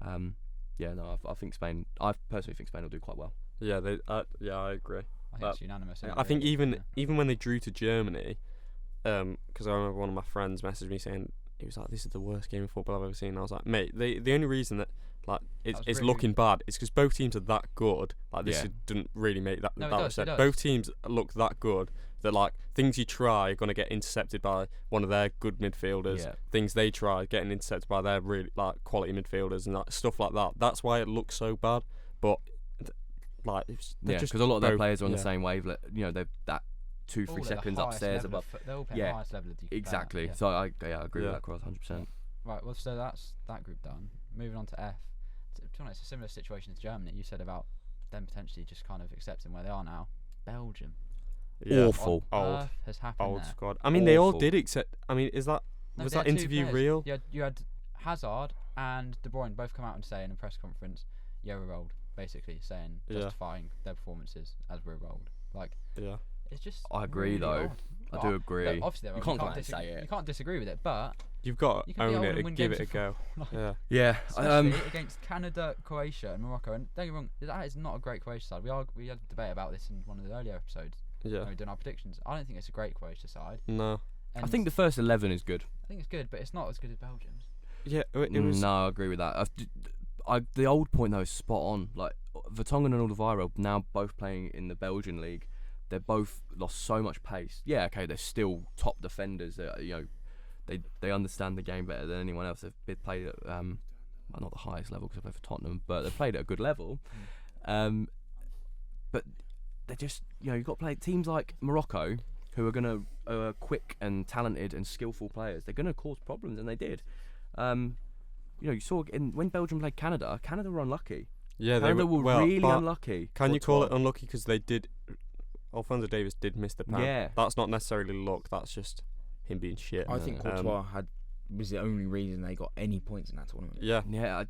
I think Spain. I personally think Spain will do quite well. Yeah, I agree. I think it's unanimous. I think really. even when they drew to Germany, because I remember one of my friends messaged me saying he was like, "This is the worst game of football I've ever seen." And I was like, "Mate, the only reason that like it's really looking bad is because both teams are that good. Like this Yeah. didn't really make that No, it that does, much sense. it does. Both teams look that good that like things you try are gonna get intercepted by one of their good midfielders. Yeah. Things they try getting intercepted by their really like quality midfielders and stuff like that. That's why it looks so bad. But like Yeah, because a lot of their both- players are on yeah. the same wavelength. They've that 2-3 All at the seconds highest upstairs level above. they're all playing Yeah, the highest level that you can play at, Exactly. yeah. So I agree Yeah. with that, Cross, 100%. Right, well, so that's that group done. Moving on to F. To be honest, it's a similar situation to Germany. You said about them potentially just kind of accepting where they are now. Belgium. Yeah. Awful. What on Old. earth has happened Old there? squad. I mean, they all Awful. did accept. I mean, was No, that they had two interview players. real? You had Hazard and De Bruyne both come out and say in a press conference, "Yeah, we're old," basically saying Yeah. justifying their performances as we're old. Like Yeah. it's just. I agree, really though. odd. I Like, do agree. Obviously, they're You old. can't come out and say it. You can't disagree with it, but You've got you to can be own old it and and win give games it a of go. football. Yeah. Yeah. Especially against Canada, Croatia, and Morocco. And don't get me wrong, that is not a great Croatia side. We had a debate about this in one of the earlier episodes. Yeah. when we're doing our predictions. I don't think it's a great Croatia side. No. And I think the first 11 is good. I think it's good, but it's not as good as Belgium's. Yeah, it was. No, I agree with that. The old point though is spot on. Like Vertonghen and Alderweireld now both playing in the Belgian league. They're both lost so much pace. Yeah, okay, they're still top defenders. They understand the game better than anyone else. They've played at well, not the highest level because they play for Tottenham, but they've played at a good level. But they're just you've got to play teams like Morocco, who are quick and talented and skillful players. They're gonna cause problems, and they did. You saw when Belgium played Canada. Canada were unlucky. Yeah, Canada were really but unlucky. Can you call it unlucky because they did? Alphonso Davies did miss the pen. Yeah. That's not necessarily luck. That's just him being shit. I think Courtois was the only reason they got any points in that tournament. Yeah. Yeah,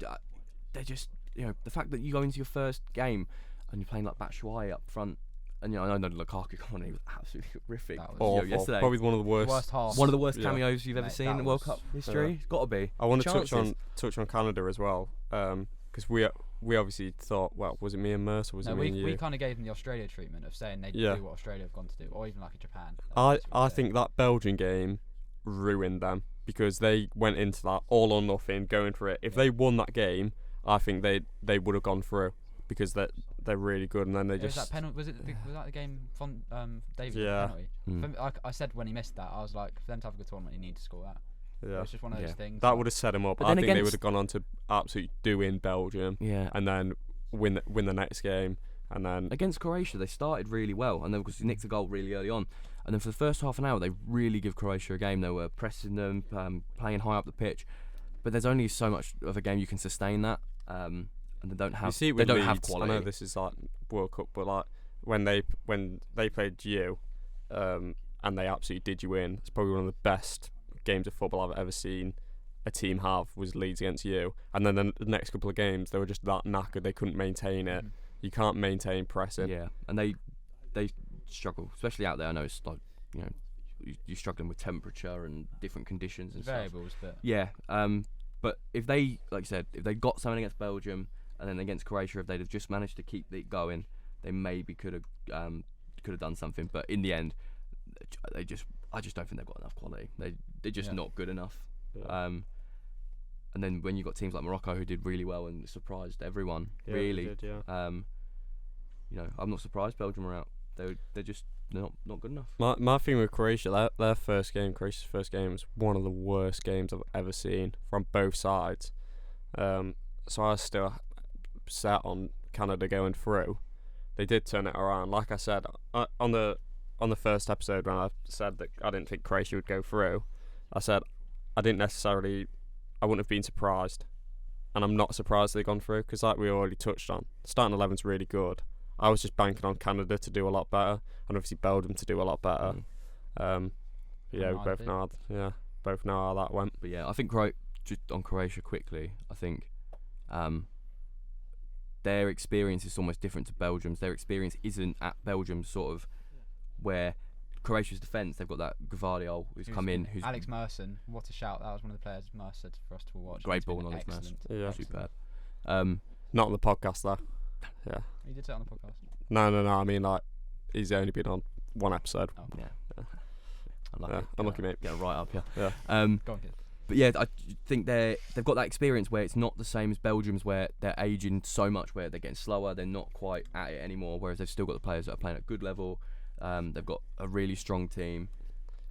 they're just the fact that you go into your first game and you're playing like Batshuayi up front, and I know Lukaku, come on, he was absolutely horrific. That was Awful. yesterday. Probably one of the worst. half. One of the worst Yeah. cameos you've ever Mate, seen in that World was- Cup history. It's got to be. I want to Chances. touch on Canada as well, because we obviously thought, well, was it me and Mercer? Was it me and you? We kind of gave them the Australia treatment of saying they Yeah. do what Australia have gone to do, or even like a Japan. I think that Belgian game ruined them because they went into that all or nothing, going for it. If they won that game, I think they would have gone through because they're really good, and then they Was just that penalty? Was that the game from David? Yeah. Penalty? I said when he missed that, I was like, for them to have a good tournament, you need to score that. yeah. It's just one of those Yeah. things. That would have set them up. But I then think they against- would have gone on to absolutely do in Belgium Yeah. and then win the next game, and then Against Croatia, they started really well, and then because they nicked a goal really early on, and then for the first half an hour, they really give Croatia a game. They were pressing them, playing high up the pitch, but there's only so much of a game you can sustain that, and they don't have. you see it they with don't Leeds. have quality. I know this is like World Cup, but like when they played you, and they absolutely did you in. It's probably one of the best games of football I've ever seen a team have was Leeds against you, and then the next couple of games they were just that knackered they couldn't maintain it. You can't maintain pressing. Yeah, and they struggle, especially out there. I know it's like you're struggling with temperature and different conditions and stuff. variables, but Yeah, but if they, like you said, if they got something against Belgium and then against Croatia, if they'd have just managed to keep it going, they maybe could have done something. But in the end, I just don't think they've got enough quality. They're just not good enough. Yeah. And then when you got teams like Morocco who did really well and surprised everyone, Yeah, really. they did, yeah. I'm not surprised Belgium are out. They're just not good enough. My thing with Croatia, their first game, Croatia's first game, was one of the worst games I've ever seen from both sides. So I was still set on Canada going through. They did turn it around. Like I said on the first episode when I said that I didn't think Croatia would go through, I said I wouldn't have been surprised, and I'm not surprised they've gone through because, like we already touched on, starting 11's really good. I was just banking on Canada to do a lot better, and obviously Belgium to do a lot better. Yeah, we both know how that went. But yeah, I think just on Croatia quickly, I think their experience is almost different to Belgium's. Their experience isn't at Belgium's sort of where Croatia's defence. They've got that Gvardiol who's come in. Who's Alex Merson, what a shout! That was one of the players Mercer for us to watch. Great He's ball been knowledge, Merson. excellent. Yeah. superb. Not on the podcast though. Yeah. You did say it on the podcast. No. I mean, like, he's only been on one episode. Oh. Yeah. Yeah. Unlucky. Unlucky, mate. Get right up, yeah. Yeah. Go on, kid. But yeah, I think they've got that experience where it's not the same as Belgium's, where they're aging so much, where they're getting slower, they're not quite at it anymore. Whereas they've still got the players that are playing at a good level. They've got a really strong team,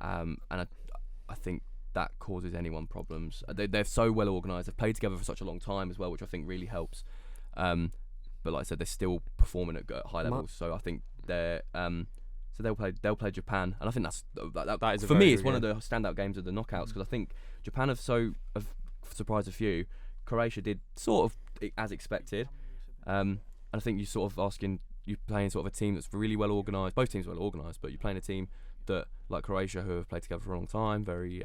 and I think that causes anyone problems. They're so well organised. They've played together for such a long time as well, which I think really helps. But like I said, they're still performing at high levels. So I think they're so they'll play Japan, and I think that is a for very me. good It's one of game. the standout games of the knockouts because I think Japan have surprised a few. Croatia did sort of as expected, and I think you're sort of asking. You're playing sort of a team that's really well organised. Both teams are well organised, but you're playing a team that, like Croatia, who have played together for a long time, very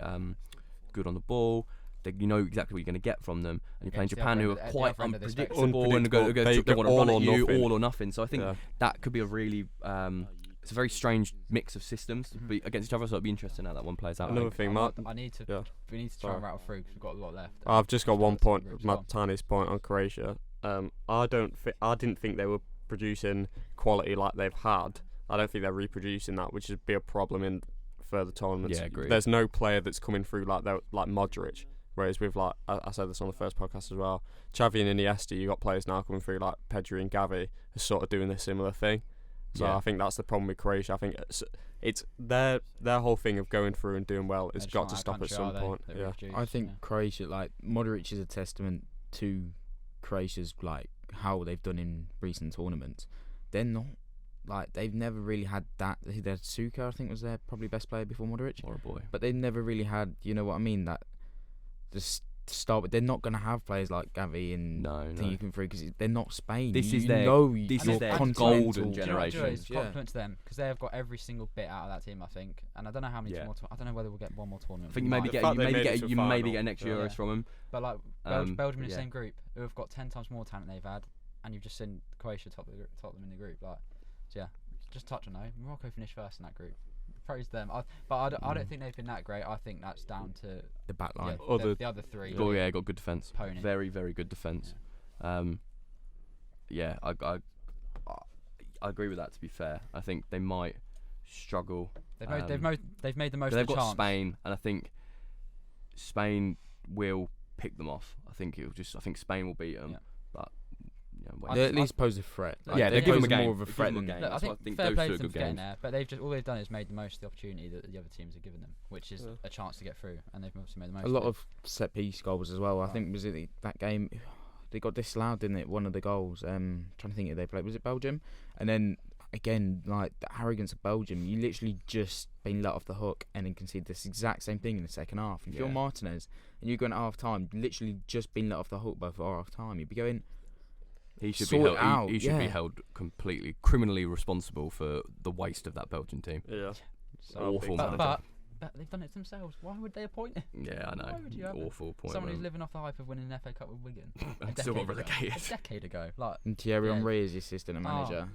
good on the ball. You know exactly what you're going to get from them. And you're playing Against the Japan, other who end are of the quite other end of the spectrum. unpredictable and They they want to go run all at or you nothing. all or nothing. So I think Yeah. that could be a really it's a very strange mix of systems to be against each other. So it'll be interesting how that one plays out. I Another think. thing, Mark. We need to Yeah. try Sorry. and rattle through because we've got a lot left. I've just got one Let's go point, groups. my Go on. tiniest point on Croatia. I didn't think they were producing quality like they've had I don't think they're reproducing that, which would be a problem in further tournaments. Yeah, agreed. There's no player that's coming through like Modric. Whereas with like I said this on the first podcast as well, Xavi and Iniesta, you got players now coming through like Pedri and Gavi are sort of doing this similar thing. So I think that's the problem with Croatia. I think it's their whole thing of going through and doing well has got to stop at some point. Yeah, I think Croatia, like Modric, is a testament to Croatia's like how they've done in recent tournaments. They're not like they've never really had that. They had Suka, I think, was their probably best player before Modric. Or a boy. But they've never really had, you know what I mean, that just start with. They're not going to have players like Gavi and thinking through because they're not Spain. This is their golden continental generation. It's compliment to them because they have got every single bit out of that team, I think. And I don't know how many more. I don't know whether we'll get one more tournament. I think you maybe get an extra Euros from them. But like Belgium in the same group, who have got 10 times more talent they've had, and you've just seen Croatia top them in the group. Like, so yeah, just touch on though. Morocco finished first in that group. Praise them. I don't think they've been that great. I think that's down to the back line. Yeah, the other three. Oh yeah, got good defence. Pony. Very, very good defence. Yeah. I agree with that. To be fair, I think they might struggle. They've made the most. They've of the got chance. Spain, and I think Spain will pick them off. I think Spain will beat them. Yeah. But they at least pose a threat. Like, they're giving them more of a threat than game. I think fair play to them for getting there, but all they've done is made the most of the opportunity that the other teams have given them, which is a chance to get through, and they've obviously made the most. A lot of set piece goals as well. I think was it that game they got disallowed, didn't it? One of the goals. Trying to think who they played. Was it Belgium? And then again, like the arrogance of Belgium, you literally just been let off the hook and then concede this exact same thing in the second half. If you're Martinez and you're going at half time, literally just been let off the hook before half time, you'd be going. He should be held. He should be held completely criminally responsible for the waste of that Belgian team. Yeah, so awful. But they've done it themselves. Why would they appoint him? Yeah, I know. Why would you have awful appointment. Someone who's living off the hype of winning an FA Cup with Wigan. Still got relegated. A decade ago. Like, and Thierry Henry is the assistant manager.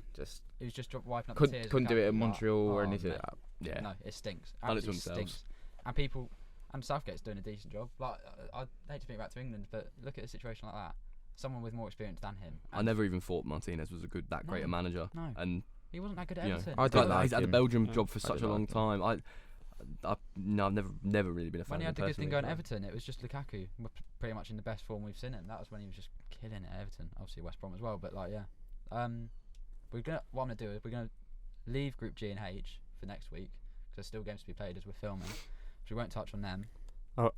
He was just wiping up the tears. Couldn't do it at Montreal or anything. Yeah. No, it stinks. Absolutely stinks. And people, and Southgate's doing a decent job. Like, I hate to think back to England, but look at a situation like that. Someone with more experience than him. I never even thought Martinez was that great a manager. No. And he wasn't that good at Everton. He's had the Belgium job for such a long time. I've never really been a fan of him. When he had the good thing going at Everton, it was just Lukaku, pretty much in the best form we've seen him. That was when he was just killing it at Everton. Obviously West Brom as well, but like what I'm gonna do is we're gonna leave Group G and H for next week because there's still games to be played as we're filming. So we won't touch on them. Are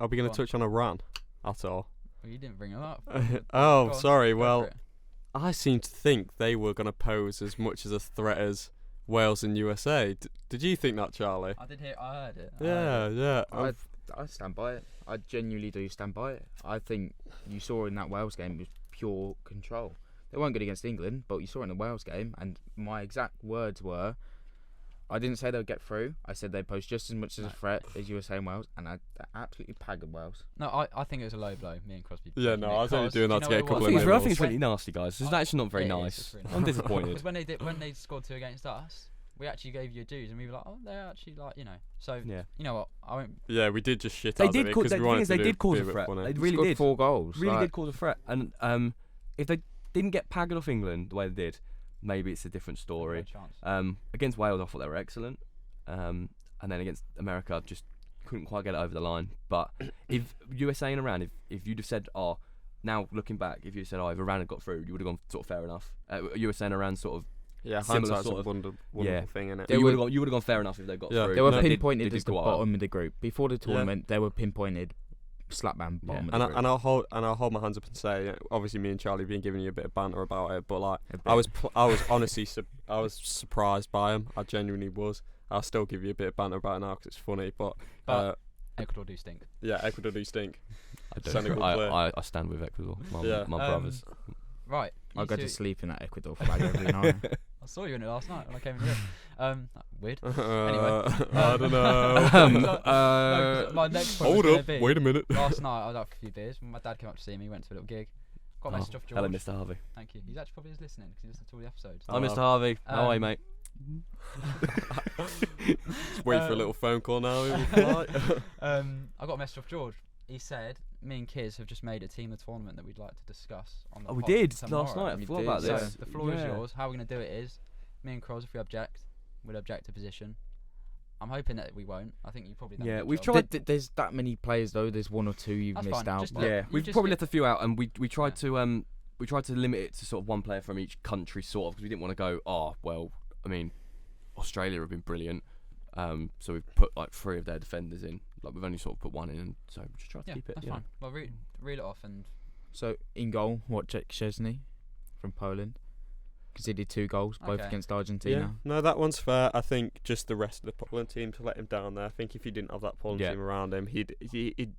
we going to touch on Iran at all? Well, you didn't bring it up. Sorry. Well, I seem to think they were going to pose as much as a threat as Wales and USA. Did you think that, Charlie? I heard it. Yeah. I stand by it. I genuinely do stand by it. I think you saw in that Wales game was pure control. They weren't good against England, but you saw in the Wales game, and my exact words were, I didn't say they'd get through. I said they'd pose just as much as a threat as USA and Wales, and I absolutely paggered Wales. No, I think it was a low blow, me and Crosby. Yeah, no, I was only doing that to get a couple of I medals. think it's really nasty, guys. It's actually not very nice. I'm disappointed. Because when they scored 2 against us, we actually gave you a dues, and we were like, they're actually like, So you know what? I won't. Yeah, we did just shit they out did of it because we wanted to they did cause a threat. They really did. 4 goals. Really did cause a threat. And if they didn't get paggered off England the way they did, maybe it's a different story. Against Wales, I thought they were excellent. And then against America, just couldn't quite get it over the line. But if USA and Iran, if you'd have said, now looking back, if you said, if Iran had got through, you would have gone sort of fair enough. USA and Iran sort of. Yeah, hindsight's a wonderful thing, innit? You would have gone fair enough if they got through. They were pinpointed as the bottom of the group before the tournament. They were pinpointed slap bang bottom of the group. And I'll hold my hands up and say, obviously, me and Charlie have been giving you a bit of banter about it, but like I was honestly I was surprised by him. I genuinely was. I'll still give you a bit of banter about it now because it's funny, but Ecuador do stink. Yeah, Ecuador do stink. I stand with Ecuador. My brothers. Right. I go to sleep in that Ecuador flag every night. I saw you in it last night when I came in here. Weird. Anyway. I don't know. My next point Hold up. Wait a minute. Last night I had a few beers. My dad came up to see me. Went to a little gig. Got a message off George. Hello, Mr. Harvey. Thank you. He's actually probably just listening because he listens to all the episodes. Hi, Mr. Harvey. How are you, mate? Just wait for a little phone call now. I got a message off George. He said, me and Kiz have just made a team of the tournament that we'd like to discuss on the we did tomorrow. last night. I forgot about this. So the floor is yours. How we're going to do it is me and Kroos, if we object, we'll object to position. I'm hoping that we won't. I think you probably done a Yeah, good we've job. tried- There's that many players though. There's one or two you've That's missed fine, out. just but- look, Yeah, you we've just probably get- left a few out, and we tried Yeah. to we tried to limit it to sort of one player from each country, sort of, because we didn't want to go. Oh well, I mean, Australia have been brilliant, so we've put like 3 of their defenders in. Like we've only sort of put 1 in, and so we just tried to Yeah, keep it. that's you know. fine. Well, reel it off and So in goal, Wojciech Szczesny from Poland conceded 2 goals, both Okay. against Yeah, Argentina. no, that one's fair. I think just the rest of the Poland team to let him down there. I think if he didn't have that Poland Yeah. team around him,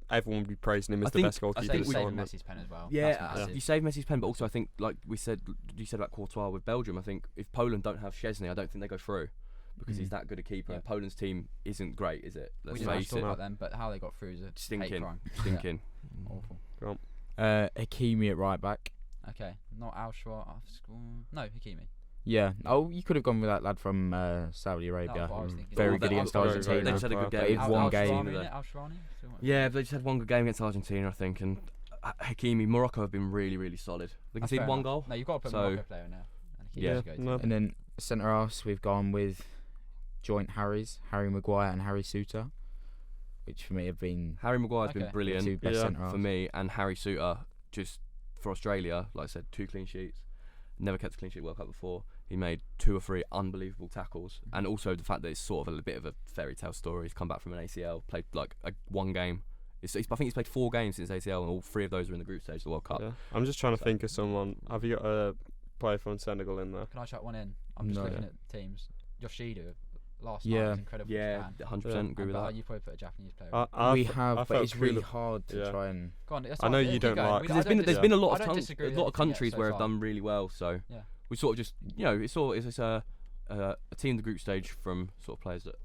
everyone would be praising him I as the think- best I goalkeeper say in the saving tournament. Messi's pen as well. Yeah, That's massive. you save Messi's pen, but also I think, like you said about Courtois with Belgium. I think if Poland don't have Szczesny, I don't think they go through because he's that good a keeper. Yeah. And Poland's team isn't great, is it? We Let's didn't face talk it. about them, but how they got through is a hate Stinking, crime. stinking. Awful. Hakimi at right back. Okay, not Al-Shwa. No, Hakimi. Yeah. Oh, you could have gone with that lad from Saudi Arabia. what I was thinking. Very Oh, good they- against oh, very Argentina. good. They just had a good But game. it's one game. Al-Shwani? Yeah, they just had one good game against Argentina, I think, and Hakimi, Morocco have been really, really solid. They That's conceded fair 1 enough. goal. No, you've got to put So- Morocco player in there. And Hakimi's Yeah. good. No. And then centre halves, we've gone with joint Harrys, Harry Maguire and Harry Souttar, which for me have been Harry Maguire's Okay. been the brilliant 2 best Yeah. centre halves. for me, and Harry Souttar, just for Australia, like I said, 2 clean sheets. Never kept a clean sheet World Cup before. He made 2 or 3 unbelievable tackles, and also the fact that it's sort of a bit of a fairy tale story. He's come back from an ACL, played like 1 game. I think he's played 4 games since ACL, and all 3 of those were in the group stage of the World Cup. Yeah. I'm just trying to So- think of someone. Have you got a player from Senegal in there? Can I chuck one in? I'm just No. looking at teams. Yoshida last Yeah. night was incredible. Yeah, 100% agree with but that. you probably put a Japanese player. We I have, but felt it's really Kula- hard to yeah. try and. Go on, that's I know fine, you keep don't going. like- We- Because I there's don't been a dis- lot I of don't disagree with a lot of anything yet countries so where have far. done really well. So Yeah. we sort of just it's a team in the group stage from sort of players that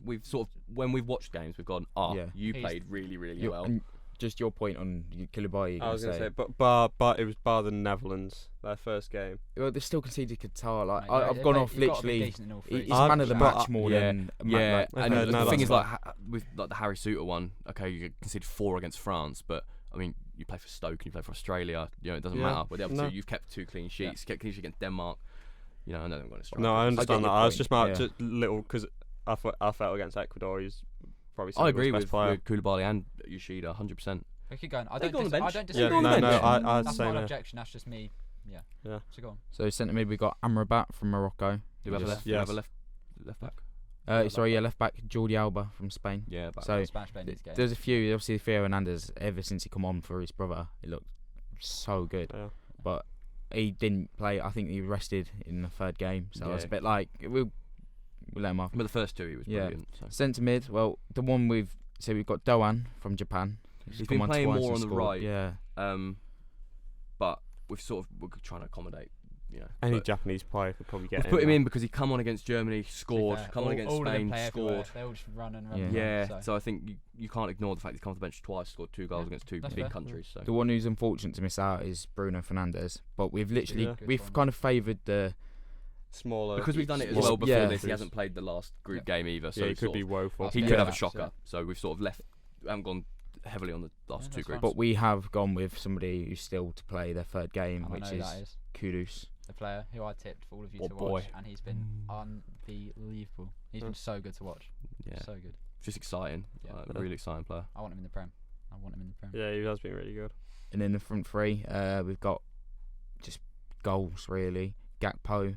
we've sort of when we've watched games we've gone Yeah. you He's- played really You- well. and just your point on Koulibaly. I was going to say, but bar it was bar the Netherlands, their first game. well, they still conceded Qatar. Like Mate, I've they gone play- off you've got to be literally. decent in all 3. He's I've- man of the but- match more yeah, than Yeah, Okay, and no, the that's thing is, fine. like with like the Harry Souttar one, okay, you conceded 4 against France, but I mean, you play for Stoke and you play for Australia. You know, it doesn't Yeah. matter. But the other No. 2, you've kept 2 clean sheets. You kept clean sheet against Denmark. You know, I know they're going to strike. No, I understand your that. I was point, just about yeah. just little because I felt against Ecuador. He's probably I Senegal's agree best with player. Koulibaly and Yoshida, 100%. We keep going. I They don't go on the dis- I bench. don't They disagree go on with the no, that. bench. I'd That's say not an no. objection. That's just me. Yeah. Yeah. So go on. So centre mid we got Amrabat from Morocco. Do we have a Just- left? Do we have a Yes. left back? Left back Jordi Alba from Spain. Yeah, back. So Spanish player needs to get. there's a few. Obviously, Theo Hernandez. Ever since he come on for his brother, he looked so good. Yeah. But he didn't play. I think he rested in the 3rd game. So it's a Yeah. bit like we'll let him off. But the first 2 he was Yeah. brilliant. So. Centre mid. Well, the one we've got Doan from Japan. He's come been on playing twice more and on the scored. right. Yeah. But we're trying to accommodate. You know, Any but Japanese player could probably get we've in. put him there. in because he come on against Germany, scored. fair, Come on against all of them Spain, play everywhere. scored. They all just run and run. Yeah. and run, Yeah, so. so I think you can't ignore the fact he's come off the bench twice, scored 2 goals Yeah, against 2 that's big fair. countries. So The one who's unfortunate to miss out is Bruno Fernandes. But we've literally Yeah. Good we've one. kind of favoured the. Smaller. because we've done it as Well, well before yeah. this, he hasn't played the last group game either. So yeah, he sort could be of- woeful. he Yeah. could have a Yeah. shocker. So we've sort of left. We haven't gone heavily on the last Yeah, 2 that's groups. But we have gone with somebody who's still to play their 3rd game, And I which know is that is Kudus. the player who I tipped for all of you Oh to boy. watch, and he's been unbelievable. He's been so good to watch. Yeah, So good. just exciting. Yeah. Really exciting player. I want him in the Prem. I want him in the Prem. Yeah, he has been really good. And in the front 3, we've got just goals really. Gakpo,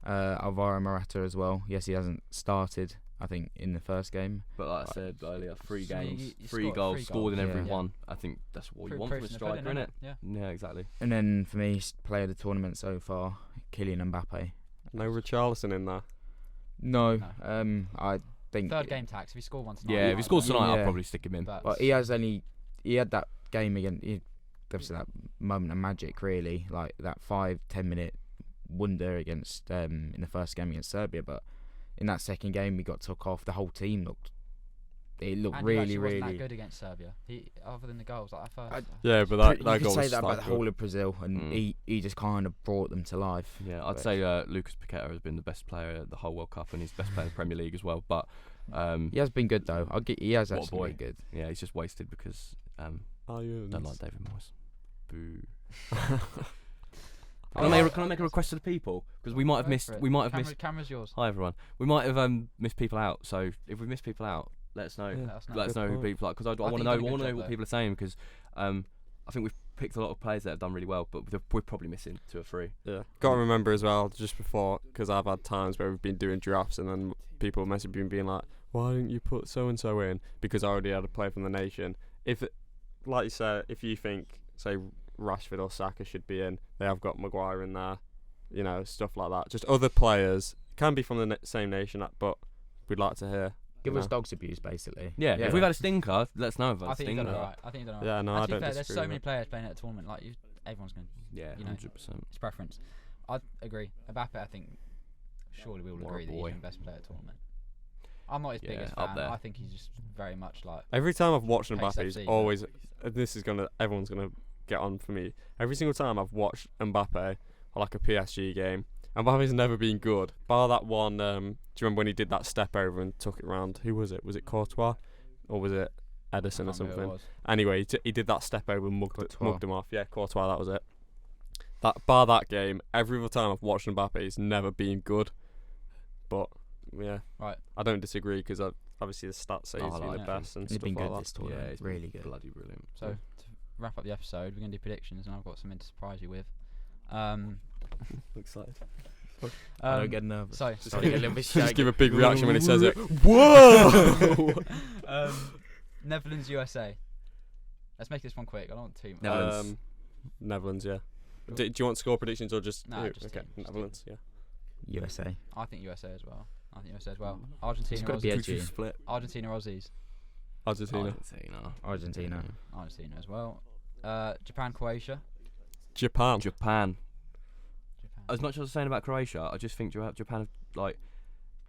Alvaro Morata as well. Yes, he hasn't started. I think in the 1st game. But like I said earlier, 3 So you- games, you 3 scored goals, 3 scored in goals. every Yeah. one. I think that's what you Proof- want from a proof's in the striker, pudding, innit? Yeah. Yeah, exactly. And then for me, player of the tournament so far, Kylian Mbappe. No Richarlison in there. No, No. I think. 3rd game tax. If he scored one tonight, Yeah, if he scores tonight, I'll Yeah. probably stick him in. But Well, he had that game against. Obviously, that moment of magic, really, like that 5-10 minute wonder against in the 1st game against Serbia. But in that 2nd game, we got took off. The whole team looked. It looked and really, he actually wasn't really. that good against Serbia. He, other than the goals, like that first. Yeah, but that you that could goal say was that about the stifled. whole of Brazil, and he just kind of brought them to life. Yeah, I'd But- say Lucas Paqueta has been the best player the whole World Cup, and he's best player in the Premier League as well. But He has been good though. He has What a actually boy. been good. yeah, he's just wasted because Ions. don't like David Moyes. Boo. Can I make a request to the people? Because we might have missed. We might have missed. Camera's yours. Hi everyone. We might have missed people out. So if we miss people out, let us know. Yeah. Let us know who people like. Because I want to know. I want to know what people are saying. Because I think we've picked a lot of players that have done really well, but we're probably missing 2 or 3. Yeah. Got to remember as well, just before, because I've had times where we've been doing drafts and then people messaging me being like, "Why didn't you put so and so in?" Because I already had a player from the nation. Like you said, if you think, say, Rashford or Saka should be in, they have got Maguire in there, stuff like that. Just other players can be from the same nation, but we'd like to hear. Give us dogs abuse, basically. Yeah. If we've had a stinker, let us know if I think you've stinker. done alright. I think you've done alright. Yeah, no, I don't fair, disagree there's so with many it. players playing at a tournament. Like everyone's going. Yeah, 100%. It's preference. I agree. Mbappe, I think, surely we will agree that he's the best player at the tournament. I'm not his biggest up fan. there. I think he's just very much like. Every time I've watched Takes Mbappe, he's FC, always. Everyone's gonna get on for me. Every single time I've watched Mbappe or like a PSG game, Mbappe's never been good. Bar that one. Do you remember when he did that step over and took it round? Who was it? Was it Courtois, or was it Edison or something? Anyway, he did that step over and mugged him off. Yeah, Courtois. That was it. Bar that game, every other time I've watched Mbappe, he's never been good. But yeah, right. I don't disagree because obviously the stats say he's been the best and He's stuff been like good that. this tournament. Yeah, he's really good. Bloody brilliant. So to wrap up the episode, we're going to do predictions, and I've got something to surprise you with. Excited. I don't get nervous. So Starting to get a little bit Just shaky. give a big reaction when he says it. Whoa! Netherlands, USA. Let's make this one quick. I don't want too much. Netherlands. Netherlands, yeah. Do you want score predictions or just? Nah, who? just okay, team. Netherlands, yeah. USA. I think USA as well. Argentina, It's got to be Aussies. edgy. Split. Argentina, Aussies. Argentina. Argentina. Argentina as well. Japan, Croatia. Japan. As much as I was saying about Croatia, I just think Japan have,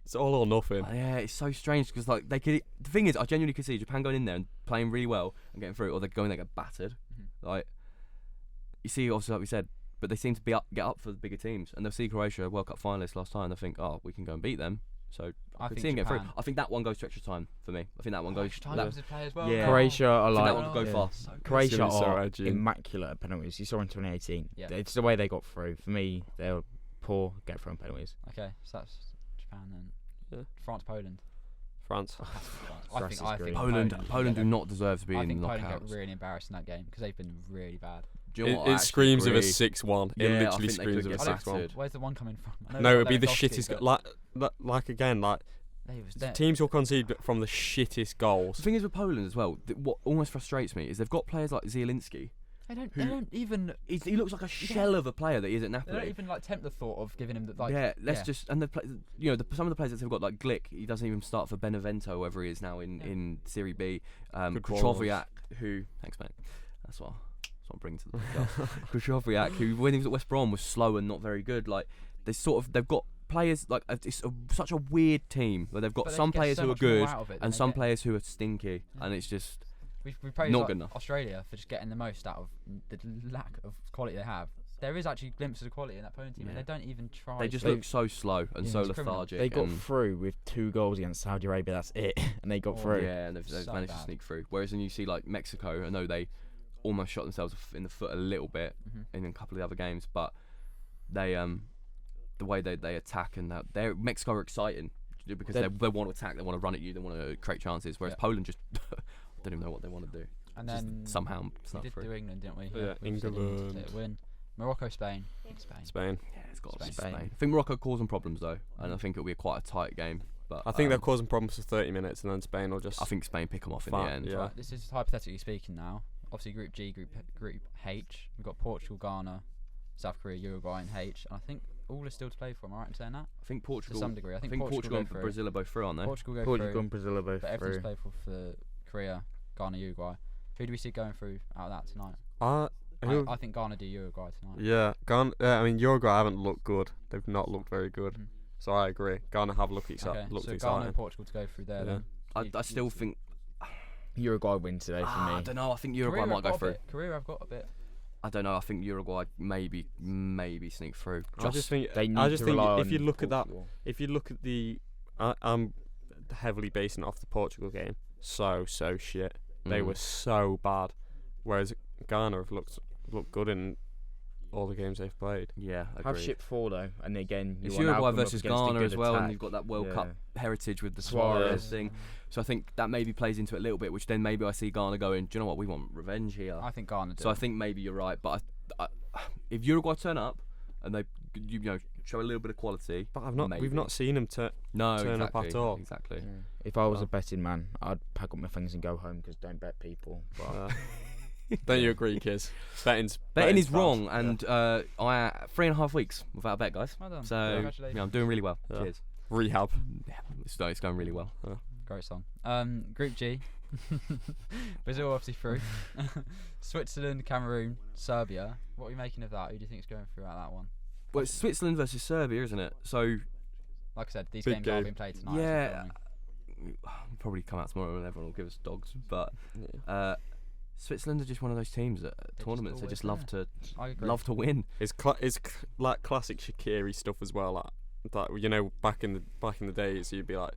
It's all or nothing. yeah, it's so strange because they could. The thing is, I genuinely could see Japan going in there and playing really well and getting through, or they're going there and get battered. Mhm. You see, obviously, like we said, but they seem to get up for the bigger teams, and they'll see Croatia World Cup finalists last time. And they think, oh, we can go and beat them. So I can see them get through. I think that one goes to extra time for me. I think that one goes. Extra time to play as well. Yeah. Croatia are that like one will go far. Croatia It's gonna be so are edgy. immaculate at penalties. You saw in 2018. Yeah. It's the way they got through. For me, they were poor, get thrown penalties. Okay, so that's Japan then. Yeah. France, Poland. France. I think Poland do not deserve to be I in think the Poland knockouts. get really embarrassed in that game because they've been really bad. Do you know what? I It actually screams of a agree. 6-1. Yeah, It I literally think they screams could of a get 6-1. battered. Where's the one coming from? I know No, they're it'd be the Lewandowski, shittest. but Teams will concede from the shittest goals. The thing is with Poland as well, what almost frustrates me is they've got players like Zielinski. They don't even. He looks like a shell of a player that he is at They don't Napoli. even tempt the thought of giving him the Some of the players that they've got like Glick, he doesn't even start for Benevento, whoever he is now in Serie B. Kutroviak, who thanks mate, that's what I'm bringing to the podcast. Kutroviak, who when he was at West Brom was slow and not very good. Like they've got players like it's such a weird team where they've got some players who are good and some players who are stinky, and it's just. We praise not good enough. Australia for just getting the most out of the lack of quality they have. There is actually glimpses of quality in that Poland team, and they don't even try. They just look so slow and so it's criminal. lethargic. They got through with 2 goals against Saudi Arabia. That's it, and they got through. Yeah, and they've So managed to bad. sneak through. Whereas when you see like Mexico, I know they almost shot themselves in the foot a little bit in a couple of the other games, but they the way they attack and Mexico are exciting because they want to attack, they want to run at you, they want to create chances. Whereas Poland just don't even know what they want to do. And just then somehow we snuck did through. do England, didn't we? Yeah, we said England. to win. Morocco, Spain. Spain. Yeah, it's got to be Spain. Spain. I think Morocco causing problems though, and I think it'll be quite a tight game. But I think they're causing problems for 30 minutes, and then Spain will just. I think Spain pick them off in the end. Yeah. Right, this is hypothetically speaking now. Obviously, Group G, Group H. We've got Portugal, Ghana, South Korea, Uruguay, and H. And I think all are still to play for. Am I right in saying that? I think Portugal. To some degree, I think Portugal and go through. Brazil are both through, aren't they? Portugal go Portugal through. and Brazil are both But everything's through. played for Korea, Ghana, Uruguay. Who do we see going through out of that tonight? I think Ghana do Uruguay tonight. Yeah, Ghana. I mean, Uruguay haven't looked good. They've not looked very good. Mhm. So I agree. Ghana have looked Okay, exciting. so Ghana and Portugal to go through there. Yeah. Then. I still think. Uruguay win today for me. I don't know. I think Uruguay Korea might go through. Korea, I've got a bit. I don't know. I think Uruguay maybe sneak through. I just think. They need I just to think rely if you on look at that, Portugal. if you look at the, I'm heavily basing it off the Portugal game. So shit. They were so bad, whereas Ghana have looked good in all the games they've played. Yeah, Have agreed. ship 4 though, and again It's you want Uruguay Malcolm up versus against a Ghana good as well, and attack. you've got that World Yeah. Cup heritage with the Suarez. Suarez thing. So I think that maybe plays into it a little bit, which then maybe I see Ghana going, do you know what, we want revenge here. I think Ghana do. So I think maybe you're right, but if Uruguay turn up and they show a little bit of quality, But maybe. we've not seen them turn exactly, up at all. Exactly. Yeah. If I was Well. a betting man, I'd pack up my things and go home because don't bet people. But Don't you agree, kids? Betting is wrong, and I 3.5 weeks without a bet, guys. Well done. So Congratulations. I'm doing really well. Yeah. Cheers. Rehab. Yeah, it's going really well. Great song. Group G. Brazil obviously through. Switzerland, Cameroon, Serbia. What are you making of that? Who do you think is going through out of that one? Well, it's Switzerland versus Serbia, isn't it? So Like I said, these Big games game. are being played tonight. yeah, we'll probably come out tomorrow and everyone will give us dogs. But Switzerland are just one of those teams at just tournaments. They always just love to I agree. love to win. It's like classic Shaqiri stuff as well. Like back in the days, you'd be like,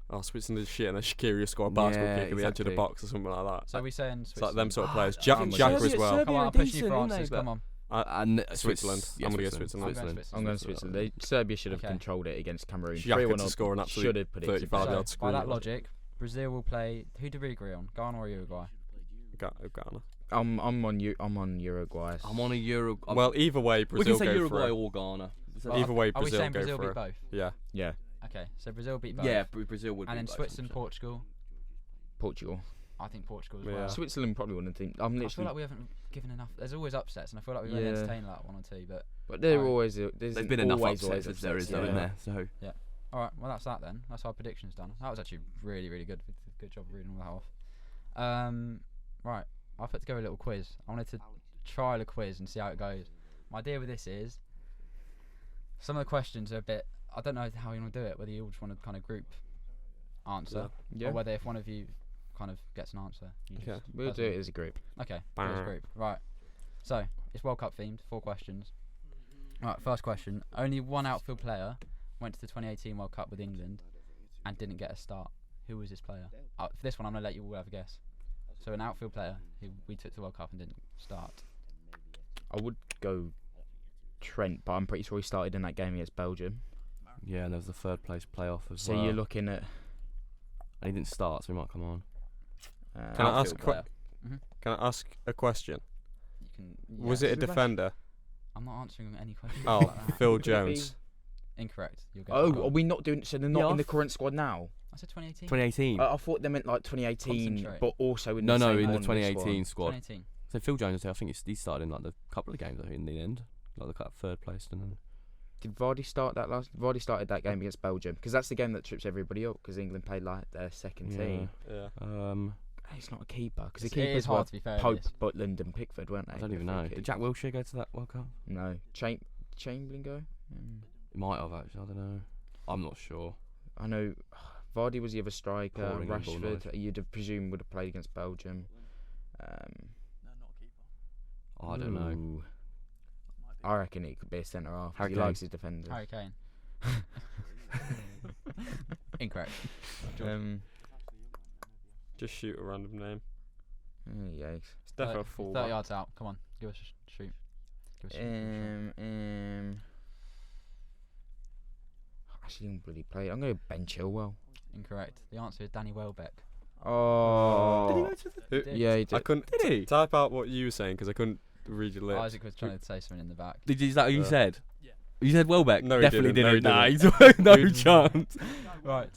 "Oh, Switzerland is shit," and then Shaqiri will score a basketball Yeah, kick at the edge of the exactly. box or something like that. So are we saying It's Switzerland? like them sort of players. I'm with Jacker as Serbia- well. Serbia Come on, are I'm pushing you decent, for aren't answers. they? Come on. And Switzerland. Yeah, I'm gonna go I'm Switzerland. going Switzerland. I'm going Switzerland. Serbia should have Okay. controlled it against Cameroon. Xhaka 3-1 to up. score an absolute Should have put it to 35 bed. yard So, screw. by that logic, Brazil will play. Who do we agree on? Ghana or Uruguay? Ghana. I'm on Uruguay. I'm on a Euro. Well, either way, we Brazil can say go Uruguay for it. or Ghana. Well, Either way, are we Brazil saying go Brazil for beat it. both? Yeah. Yeah, Okay, so Brazil beat both. Yeah, Brazil would. And then beat both, Switzerland, 100%. Portugal. Portugal. I think Portugal as Yeah. well. Switzerland probably wouldn't think. I'm I feel literally. like we haven't given enough. There's always upsets, and I feel like we've only Yeah. entertained like one or two. But But there Alright. always There's been enough always upsets as there is though in there. So all right, well that's that then. That's our predictions done. That was actually really, really good. Good job reading all that off. Right, I've had to go a little quiz. I wanted to trial a quiz and see how it goes. My idea with this is some of the questions are a bit. I don't know how you want to do it. Whether you just want to kind of group answer, Yeah, or whether if one of you kind of gets an answer, you Okay. just we'll do it as a group. Okay, first group. Right. So, it's World Cup themed, 4 questions. Right, first question. Only one outfield player went to the 2018 World Cup with England and didn't get a start. Who was this player? For this one, I'm going to let you all have a guess. So, an outfield player who we took to the World Cup and didn't start. I would go Trent, but I'm pretty sure he started in that game against Belgium. yeah, and there was the third place playoff as So well. you're looking at. And he didn't start, so he might come on. Can I ask Outfield player. Can I ask a question? You can. Was it a defender? I'm not answering any questions. Oh, like that. Phil Could it be- Jones. Incorrect. You'll get Oh, it. are we not doing? So they're not Yeah, in the current squad now. I said 2018. 2018. I thought they meant like 2018, Concentrate. but also in no, the same in the one 2018 squad. 2018. So Phil Jones, I think he started in like the couple of games I think in the end, like the third place and then. Did Vardy start that last? Vardy started that game against Belgium because that's the game that trips everybody up because England played like their second team. Yeah. He's not a keeper because the It is keepers were hard to be fair. Pope, This. Butland, and Pickford, weren't they? I don't even The know. three Did keepers. Jack Wilshere go to that World Cup? No, Chamberlain go. He might have actually. I don't know. I'm not sure. I know Vardy was the other striker. Poor England ball knowledge. Rashford, you'd have presumed would have played against Belgium. I don't know. Ooh. I reckon it could be a centre half. 'Cause Harry He Kane. likes his defenders. Harry Kane. Incorrect. Just shoot a random name. Yikes. It's definitely a 30 full. yards out. Come on, give us a shoot. Give us a shoot. Actually, didn't really play. I'm going to Ben Chilwell. Incorrect. The answer is Danny Welbeck. Oh. Who- Yeah, he I did. couldn't Did he? type out what you were saying because I couldn't read your lips. Isaac was trying to say something in the back. Is that what you Yeah. said? Yeah. You said Welbeck? No, he Definitely didn't. No, he Nah, he's no Who- chance. Right.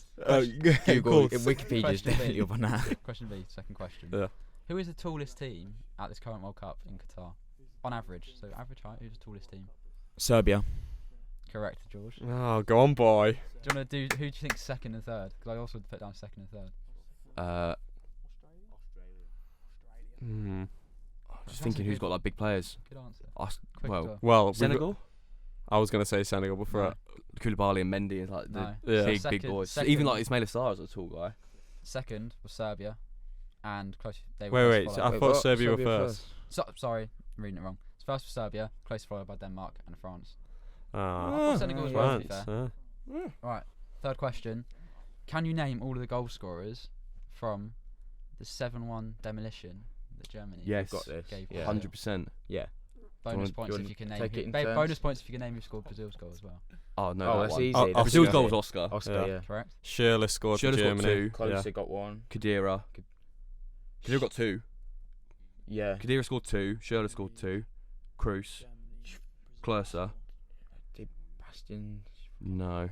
Google. course. Wikipedia's Question definitely B. up on that. Question B. Second question. Yeah. Who is the tallest team at this current World Cup in Qatar? On average. So average height. Who's the tallest team? Serbia. Correct, George. Do Oh, go on, boy. you want to do? Who do you think second and third? Because I also put down second and third. Just thinking who's got like big players. Good answer. Well, Quick as well. Well, we've Senegal? I was gonna say Senegal before. No. Koulibaly and Mendy is like the No. Yeah. big Second- boys. second- Even like Ismail Assar is a tall guy. Second was Serbia, and close. They Wait, were wait. close So followed. I thought Serbia were first. Sorry, I'm reading it wrong. So first was Serbia, close followed by Denmark and France. Ah, I thought Senegal was well, to be France. fair. Right. Third question. Can you name all of the goal scorers from the 7-1 demolition that Germany Yes. Got this. gave? Yeah. 100%. Yeah. Bonus Do points you if wanna you can name. take it in Bonus turns? points if you can name who scored Brazil's goal as well. Oh no, Oh, that that's one. easy. Oh, That's Brazil's good. goal was Oscar. Oscar, Yeah. yeah. Correct. Schürrle scored for Schürrle scored Germany. 2. Closer Yeah. got 1. Khedira got 2. Yeah. Khedira scored 2. Schürrle scored 2. Kroos. Klose. Did Bastion? No.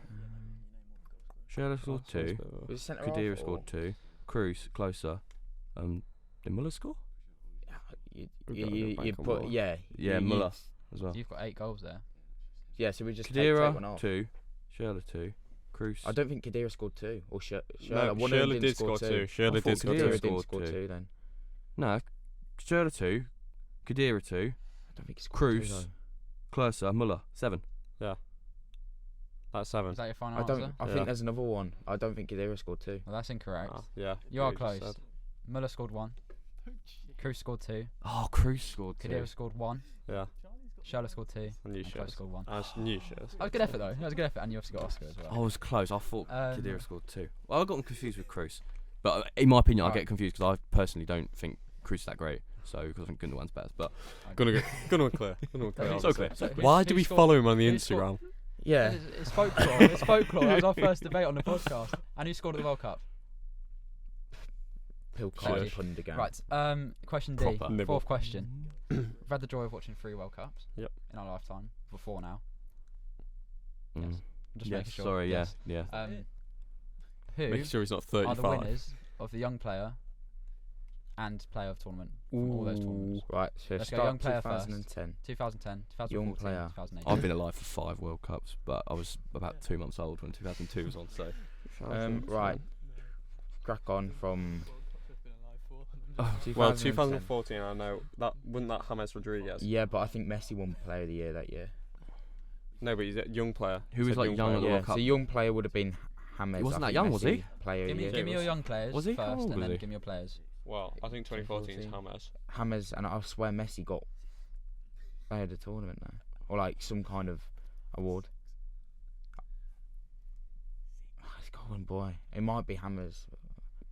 Schürrle scored 2. Was it centre Khedira half or- scored 2. Kroos, Klose. Did Muller score? We've got a good You bank on put Muller. yeah. Yeah, you- Muller as well. You've got 8 goals there. Yeah, so we just take one Khedira off. 2. Schürrle 2. Kroos. I don't think Khedira scored 2 or Schürrle. No, one of them Schürrle didn't did score 2. I Schürrle thought did score Khedira 2. Khedira scored didn't score 2. 2 then. No, Schürrle 2. Khedira 2. I don't think he scored 2 Kroos. though. Klose, Muller 7. That's 7. Is that your final I answer? don't. I Yeah. think there's another one. I don't think Khedira scored 2. Well, that's incorrect. Ah, yeah. You are just close. said. Muller scored 1. Kroos scored 2. Oh, Kroos scored 2. Khedira scored 1. Yeah. Schürrle scored 2. I knew And Klose Schürrle. scored 1. I knew Schürrle. That was a good effort though. That was a good effort, and you obviously got Oscar as I well. was close. I thought Um, Khedira scored 2. Well, I got confused with Kroos. But in my opinion, I Right. get confused because I personally don't think Kroos is that great. So, because I think Gundogan's better. But Gonna go clear. Gonna clear. Who's- So clear. so who- Why who do we scored- follow him on the who scored- Instagram? Yeah. It's folklore. It's folklore. That was our first debate on the podcast. And who scored at the World Cup? Pilkard Shush. Pundogan. Right. Question D. Proper. Nibble. Fourth question. We've had the joy of watching 3 World Cups. Yep. In our lifetime. For 4 now. mm. Yes. I'm just Yes, making sure. sorry, Yes. yeah. Who Making sure he's not are the 35. winners of the young player and player of tournament from all those tournaments? Right, so Let's go start young player first. 2010. 2010, 2014, Young player. 2018. I've been alive for 5 World Cups, but I was about 2 months old when 2002 was on. So, Right. Crack on from. Well, 2010. 2014, I know. Wasn't that James Rodriguez? Yeah, but I think Messi won Player of the Year that year. No, but he's a young player. Who was, Said like, young player. at the Yeah, World so Cup? young player would have been James. He wasn't I that think young, was Messi, he? Player of Give the me, Year. give me your young players Was he? How first, old and was then he? give me your players. Well, I think 2014 is James. James, and I swear Messi got Player of the Tournament now, or like some kind of award. It's Golden Boy. It might be James.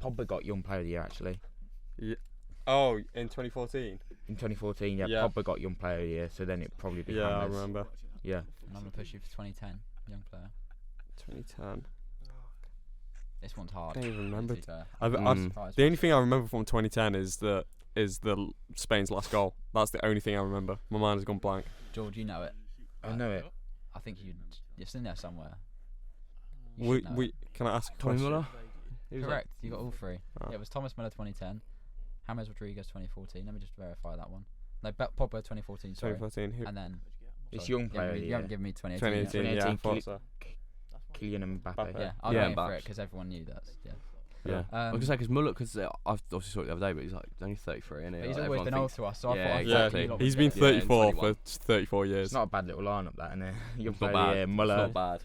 Pogba got Young Player of the Year actually. Oh, in 2014? In 2014, yeah, Yeah. Pogba got Young Player of the Year, so then it'd probably be Yeah, I James. remember. Yeah. And I'm gonna push you for 2010, young player. 2010. This one's hard. I don't even remember. to be fair. Mm. The only thing I remember from 2010 is the Spain's last goal. That's the only thing I remember. My mind has gone blank. George, you know it. I know it. I think it's in there somewhere. You should know it. Can I ask a Tommy question? Muller? Correct. You got all 3. Ah. Yeah, it was Thomas Muller 2010, James Rodriguez 2014. Let me just verify that one. No, Pogba 2014. Sorry. 2014. Who? And then It's sorry, Young Player of the You haven't Year. given me 2018. yet. 2018. Yeah, I 2018, thought so. Kylian Mbappe. Mbappe. Yeah, I'll Yeah, go for Mbappe. it because everyone knew that. Yeah. Yeah. I was Um, gonna say because Muller, because I obviously saw it the other day, but he's like only 33, isn't he? But he's Like, always everyone been old thinks- to us, so I Yeah, thought exactly. you lot He's would been get it. Yeah, 34 21. for 34 years. It's not a bad little lineup, that, innit? Young It's not Player of the bad. Year, It's Muller, not bad.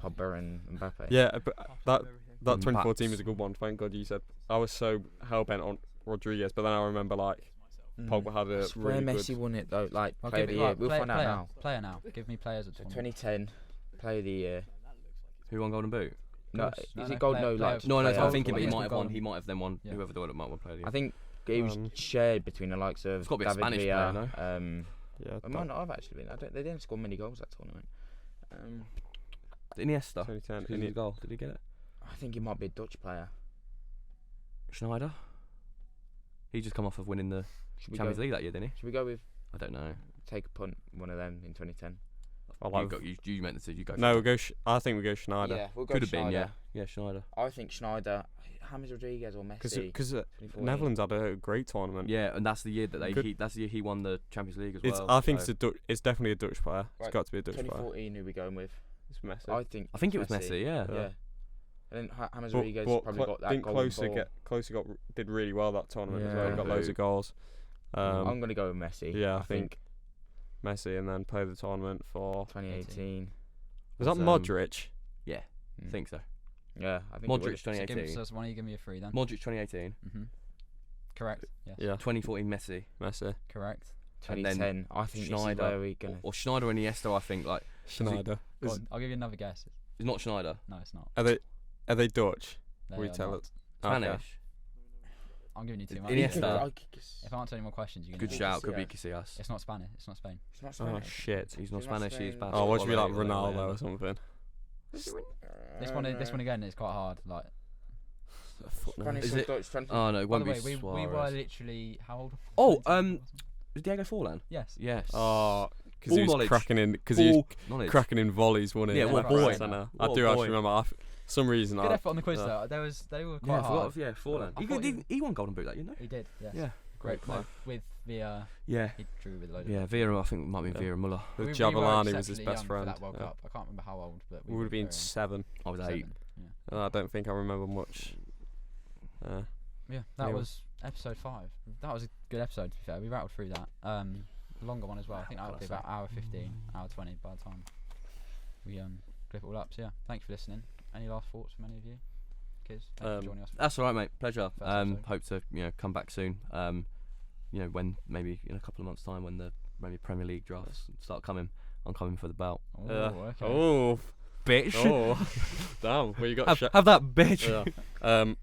Pogba, and Mbappe. Yeah, but that 2014 Bats. was a good one. Thank God you said. I was so hell bent on Rodriguez, but then I remember like Pogba had I a swear really Messi good. won it though, like Well, Player of give the me- Year. right, We'll player- find out player- now. Player now. Give me players at So 2010. 2010, Player of the Year. Who won Golden Boot? No, Course. is No, it no, gold? player- No, player like of- No, player so I'm of thinking, but the he year. might have won. Golden. He might have then won. Yeah. Whoever the one might won played. I think it was shared between the likes of It's gotta be a David Spanish Villa. player, Yeah, It might not have actually been. They didn't score many goals that tournament. Iniesta. 2010. Who's his goal? Did he get it? I think it might be a Dutch player. Schneider. He just come off of winning the Should we Champions go? League that year, didn't he? Should we go with I don't know. take a punt? One of them in 2010. I You, like. got, you meant to. You go. No, for we'll it. go. I think we go Schneider. Yeah, we'll go Could have been. Schneider. Yeah. Schneider. I think Schneider, James Rodriguez or Messi. Because 2014. Netherlands had a great tournament. Yeah, and that's the year that Good. that's the year he won the Champions League as It's. well. I think so- it's definitely a Dutch player. It's Right, got to be a Dutch player. 2014, who we going with? It's Messi. I think it was Messi. Yeah. Yeah. And then James Rodriguez probably got that didn't golden Klose ball. Klose did really well that tournament as well. He Yeah. got loads of goals. I'm gonna go with Messi. Yeah, I think Messi, and then play the tournament for. 2018. Was that Modric? I think so. Yeah, I think Modric it would. 2018. So why don't you give me a 3 then? Modric 2018. Correct. Yes. Yeah, 2014 Messi. Messi. Correct. And then 2010. I think this is Schneider. where we gonna. Or Schneider and Iniesta. I think like Schneider. Go on, I'll give you another guess. it's not Schneider. No, it's not. Are they Dutch? They We are tell not. it. Spanish. I'm giving you too much. Iniesta. If I answer any more questions, you can. Good shout. Could be Casillas. It's not Spanish. It's not Spain. It's not Oh Spanish. shit. He's not Spanish. He's Spain. basketball. Oh, what should be like whatever, Ronaldo or something? This one again is quite hard. Like, Spanish Is or it- Dutch 20. Oh no, it by the won't way, be we were Suarez. literally how old? Oh, 20? Is Diego Forlan? Yes. Yes. Oh, because Full he was knowledge. cracking in. Because he was knowledge. cracking in volleys, wasn't he? Yeah, what a boy. I What do a actually boy. remember. Some reason Good I. effort on the quiz though. They were quite hard. Forlan. I thought He won Golden Boot that year, no? He did. Yes. Yeah. Great player. with the Yeah. he drew with a load of. Yeah, Vera. I think it might be Yeah. Vera Muller. We were Javelani was his exceptionally best young friend. For that World Yeah. Cup. I can't remember how old, but We would have been very 7. I was 8. 7. Yeah. I don't think I remember much. Yeah, that Yeah. was episode 5. That was a good episode, to be fair. We rattled through that. Longer one as well. I think that would be about hour 15, hour 20 by the time we clip it all up. So yeah, thanks for listening. Any last thoughts from any of you? Kids, thanks for joining us. That's all right, mate. Pleasure. First episode. Hope to come back soon. When maybe in a couple of months' time when the maybe Premier League drafts start coming, I'm coming for the belt. Oh, okay. Oh, Bitch. oh, damn! Well, you got. Have that bitch. Yeah.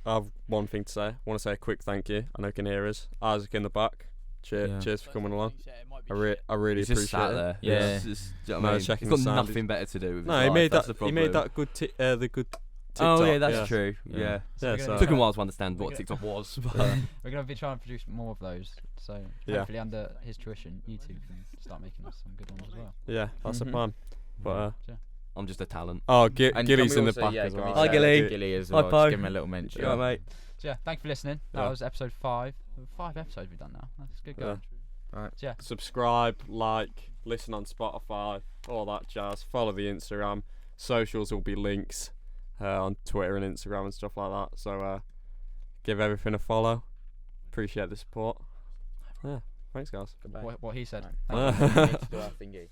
I've one thing to say. I want to say a quick thank you. I know you can hear us. Isaac in the back. Yeah. Cheers for coming along. I really He's just appreciate sat it. there. Yeah. It's just, do you know No, what I mean? checking He's the got sound. nothing better to do with his No, he life. made That's that. the He made problem. that good. The good. Oh TikTok, yeah, that's yeah. true. Yeah. Yeah. So Yeah, we're so- gonna Took him a try- while to understand we're what gonna- TikTok was. We're gonna be trying to produce more of those. So Yeah. hopefully under his tuition, YouTube can start making us some good ones as well. Yeah, that's the Mhm. plan. But So, yeah. I'm just a talent. oh, And Gilly's can in we the also- back yeah, as can we well. say- Hi, Gilly. Gilly as High well. Just five. give him a little mention. Yeah, mate. So yeah, thanks for listening. That Yeah. was episode 5. 5 episodes we've done now. That's good going. Right. So yeah, Subscribe, like, listen on Spotify, all that jazz. Follow the Instagram. Socials will be links on Twitter and Instagram and stuff like that. So give everything a follow. Appreciate the support. Yeah, thanks guys. Goodbye. what he said. Right. Thank you. We need to do our thingy.